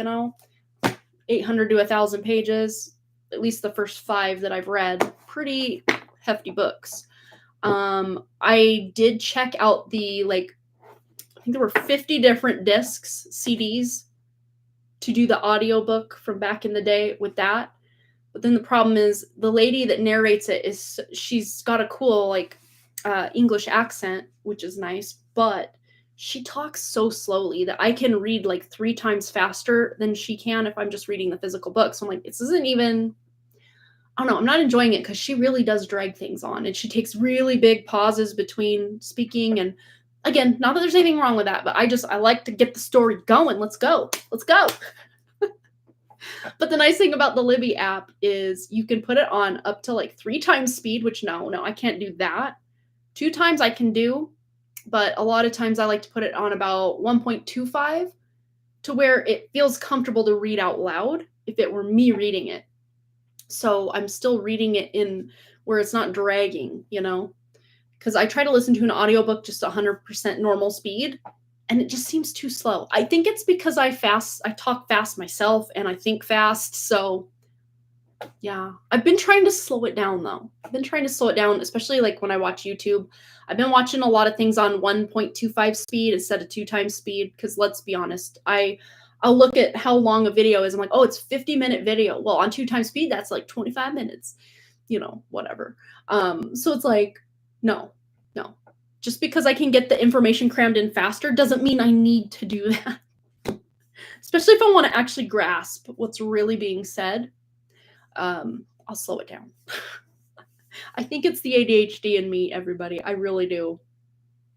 A: 800 to 1,000 pages, at least the first 5 that I've read. Pretty hefty books. I did check out the, I think there were 50 different discs, CDs, to do the audiobook from back in the day with that. But then the problem is the lady that narrates it she's got a cool, English accent, which is nice, but she talks so slowly that I can read 3 times faster than she can if I'm just reading the physical book. So I'm like, this isn't even, I don't know, I'm not enjoying it because she really does drag things on, and she takes really big pauses between speaking. And again, not that there's anything wrong with that, but I like to get the story going. Let's go. But the nice thing about the Libby app is you can put it on up to 3 times speed, which no, I can't do that. 2 times I can do, but a lot of times I like to put it on about 1.25 to where it feels comfortable to read out loud if it were me reading it. So I'm still reading it in where it's not dragging, because I try to listen to an audiobook just 100% normal speed, and it just seems too slow. I think it's because I talk fast myself and I think fast. So yeah, I've been trying to slow it down though. Especially when I watch YouTube. I've been watching a lot of things on 1.25 speed instead of 2 times speed, because let's be honest, I'll look at how long a video is. I'm like, oh, it's 50-minute video. Well, on 2 times speed, that's 25 minutes, whatever. So it's no. Just because I can get the information crammed in faster doesn't mean I need to do that. Especially if I want to actually grasp what's really being said. I'll slow it down. I think it's the ADHD in me, everybody. I really do.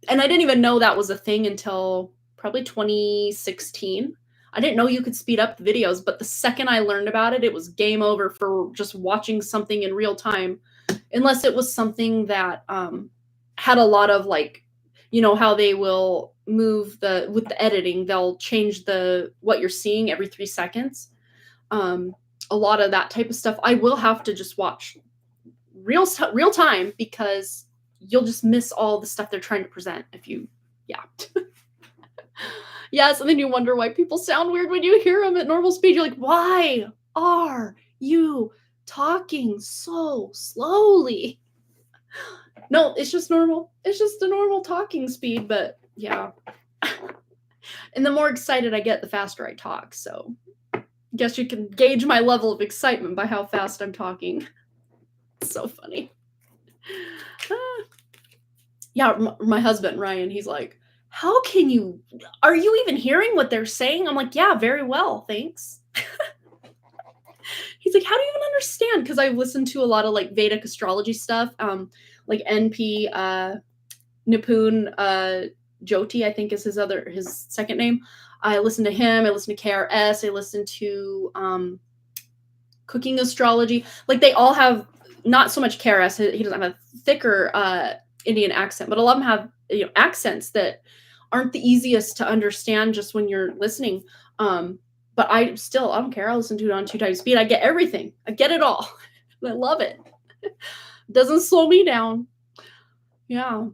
A: And I didn't even know that was a thing until probably 2016. I didn't know you could speed up the videos, but the second I learned about it, it was game over for just watching something in real time, unless it was something that had a lot of how they will move with the editing, they'll change what you're seeing every 3 seconds. A lot of that type of stuff, I will have to just watch real time, because you'll just miss all the stuff they're trying to present yeah. Yes, and then you wonder why people sound weird when you hear them at normal speed. You're like, why are you talking so slowly? No, it's just normal. It's just the normal talking speed, but yeah. And the more excited I get, the faster I talk. So I guess you can gauge my level of excitement by how fast I'm talking. It's so funny. Yeah, my husband, Ryan, he's like, are you even hearing what they're saying? I'm like, yeah, very well, thanks. He's like, how do you even understand? Because I've listened to a lot of Vedic astrology stuff, NP Nipun Jyoti, I think is his second name. I listen to him. I listen to KRS. I listen to cooking astrology. They all have, not so much KRS. He doesn't have a thicker Indian accent, but a lot of them have accents that aren't the easiest to understand just when you're listening. But I don't care. I'll listen to it on 2 times speed. I get everything. I get it all. I love it. Doesn't slow me down. Yeah.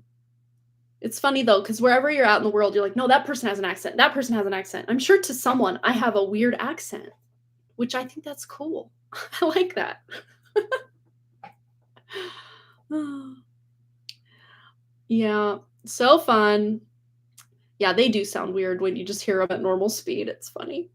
A: It's funny though, because wherever you're out in the world, you're like, no, that person has an accent. That person has an accent. I'm sure to someone I have a weird accent, which I think that's cool. I like that. Yeah, so fun. Yeah, they do sound weird when you just hear them at normal speed. It's funny.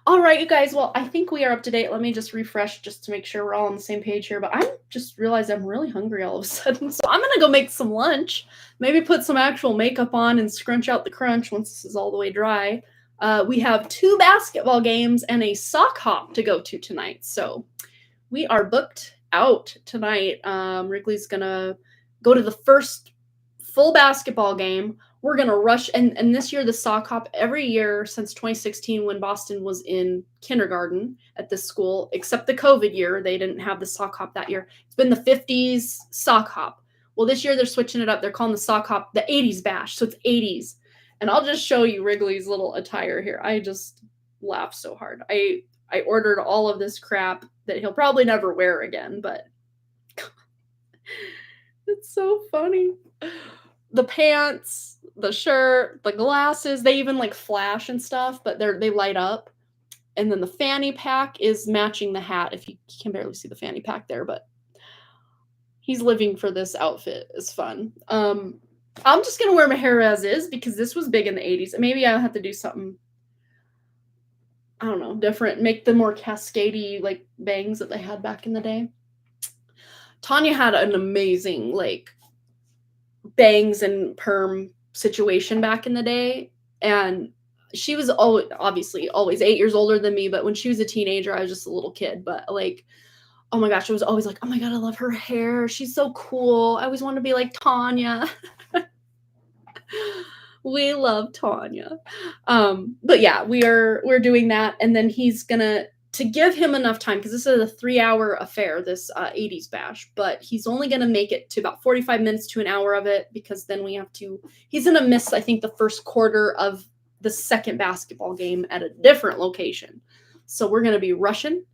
A: All right, you guys. Well, I think we are up to date. Let me just refresh just to make sure we're all on the same page here. But I just realized I'm really hungry all of a sudden. So I'm going to go make some lunch. Maybe put some actual makeup on and scrunch out the crunch once this is all the way dry. We have 2 basketball games and a sock hop to go to tonight. So we are booked out tonight. Wrigley's going to go to the first full basketball game. We're going to rush. And this year, the sock hop, every year since 2016, when Boston was in kindergarten at this school, except the COVID year, they didn't have the sock hop that year. It's been the 50s sock hop. Well, this year they're switching it up. They're calling the sock hop the 80s bash. So it's 80s. And I'll just show you Wrigley's little attire here. I just laugh so hard. I ordered all of this crap that he'll probably never wear again, but it's so funny. The pants, the shirt, the glasses, they even like flash and stuff, but they light up. And then the fanny pack is matching the hat. If you can barely see the fanny pack there, but he's living for this outfit. It's fun. I'm just going to wear my hair as is because this was big in the 80s. And maybe I'll have to do something, I don't know, different. Make the more cascadey like bangs that they had back in the day. Tanya had an amazing like bangs and perm situation back in the day. And she was obviously always 8 years older than me. But when she was a teenager, I was just a little kid. But like, oh my gosh, I was always like, oh my God, I love her hair. She's so cool. I always want to be like Tanya. We love Tanya. But yeah, we're doing that. And then he's gonna, to give him enough time, because this is a 3-hour affair, this 80s bash, but he's only gonna make it to about 45 minutes to an hour of it, because then he's gonna miss, I think, the first quarter of the second basketball game at a different location. So we're gonna be Russian.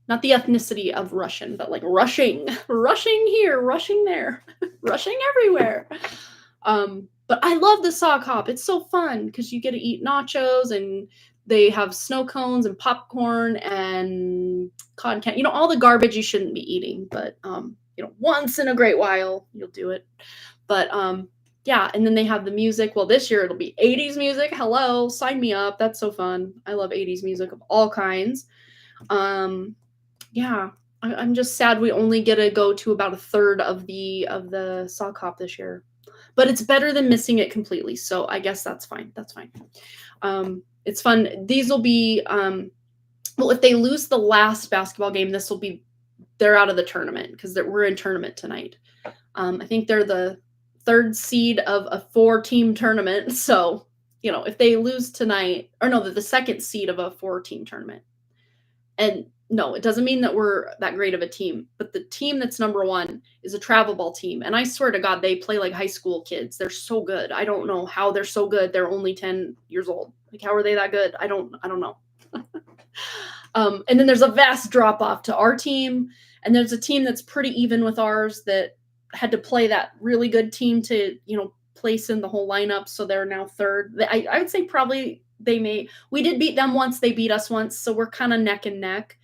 A: Not the ethnicity of Russian, but like rushing here, rushing there, rushing everywhere. But I love the sock hop. It's so fun because you get to eat nachos and they have snow cones and popcorn and cotton candy, all the garbage you shouldn't be eating, but, once in a great while you'll do it. But, yeah. And then they have the music. Well, this year it'll be 80s music. Hello, sign me up. That's so fun. I love 80s music of all kinds. Yeah, I'm just sad we only get to go to about a third of the sock hop this year, but it's better than missing it completely. So I guess that's fine. That's fine. It's fun. These will be, well, if they lose the last basketball game, they're out of the tournament because we're in tournament tonight. I think they're the third seed of a 4-team tournament. So, if they lose tonight, or no, they're the second seed of a 4-team tournament. And no, it doesn't mean that we're that great of a team, but the team that's number 1 is a travel ball team. And I swear to God, they play like high school kids. They're so good. I don't know how they're so good. They're only 10 years old. Like, how are they that good? I don't know. And then there's a vast drop off to our team. And there's a team that's pretty even with ours that had to play that really good team to, place in the whole lineup. So they're now third. I would say probably we did beat them once. They beat us once. So we're kind of neck and neck.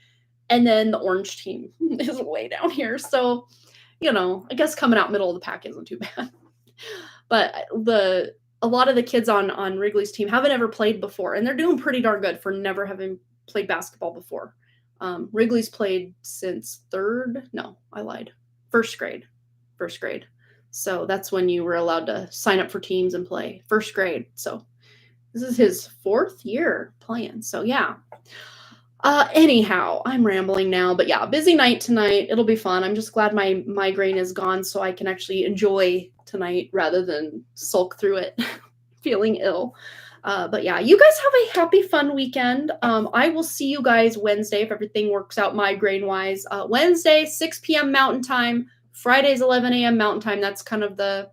A: And then the orange team is way down here. So, I guess coming out middle of the pack isn't too bad. But a lot of the kids on Wrigley's team haven't ever played before. And they're doing pretty darn good for never having played basketball before. Wrigley's played since first grade. So that's when you were allowed to sign up for teams and play, first grade. So this is his 4th year playing. So yeah. Anyhow, I'm rambling now, but yeah, busy night tonight. It'll be fun. I'm just glad my migraine is gone so I can actually enjoy tonight rather than sulk through it feeling ill. But yeah, you guys have a happy, fun weekend. I will see you guys Wednesday if everything works out migraine wise. Wednesday, 6 p.m. Mountain Time. Fridays, 11 a.m. Mountain Time. That's kind of the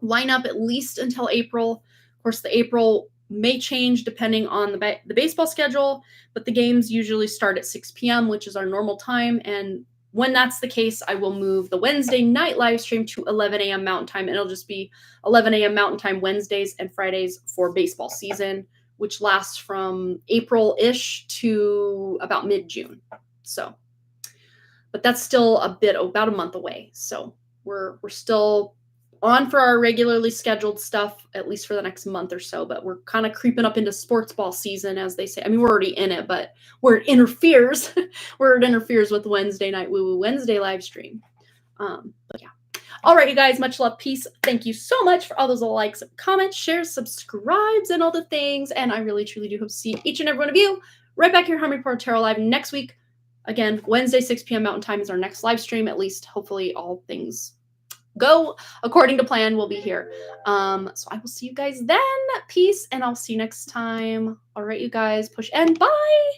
A: lineup at least until April. Of course, the April may change depending on the baseball schedule, but the games usually start at 6 p.m., which is our normal time. And when that's the case, I will move the Wednesday night live stream to 11 a.m. Mountain Time. And it'll just be 11 a.m. Mountain Time Wednesdays and Fridays for baseball season, which lasts from April-ish to about mid-June. So, but that's still about a month away. So we're still on for our regularly scheduled stuff, at least for the next month or so, but we're kind of creeping up into sports ball season, as they say. I mean, we're already in it, but where it interferes with Wednesday night woo-woo Wednesday live stream. But yeah. All right, you guys, much love, peace. Thank you so much for all those likes, comments, shares, subscribes, and all the things. And I really, truly do hope to see each and every one of you right back here, Harmony Report Tarot Live next week. Again, Wednesday, 6 p.m. Mountain Time is our next live stream, at least hopefully all things go according to plan. We'll be here. So I will see you guys then. Peace, and I'll see you next time. All right, you guys, push end. Bye.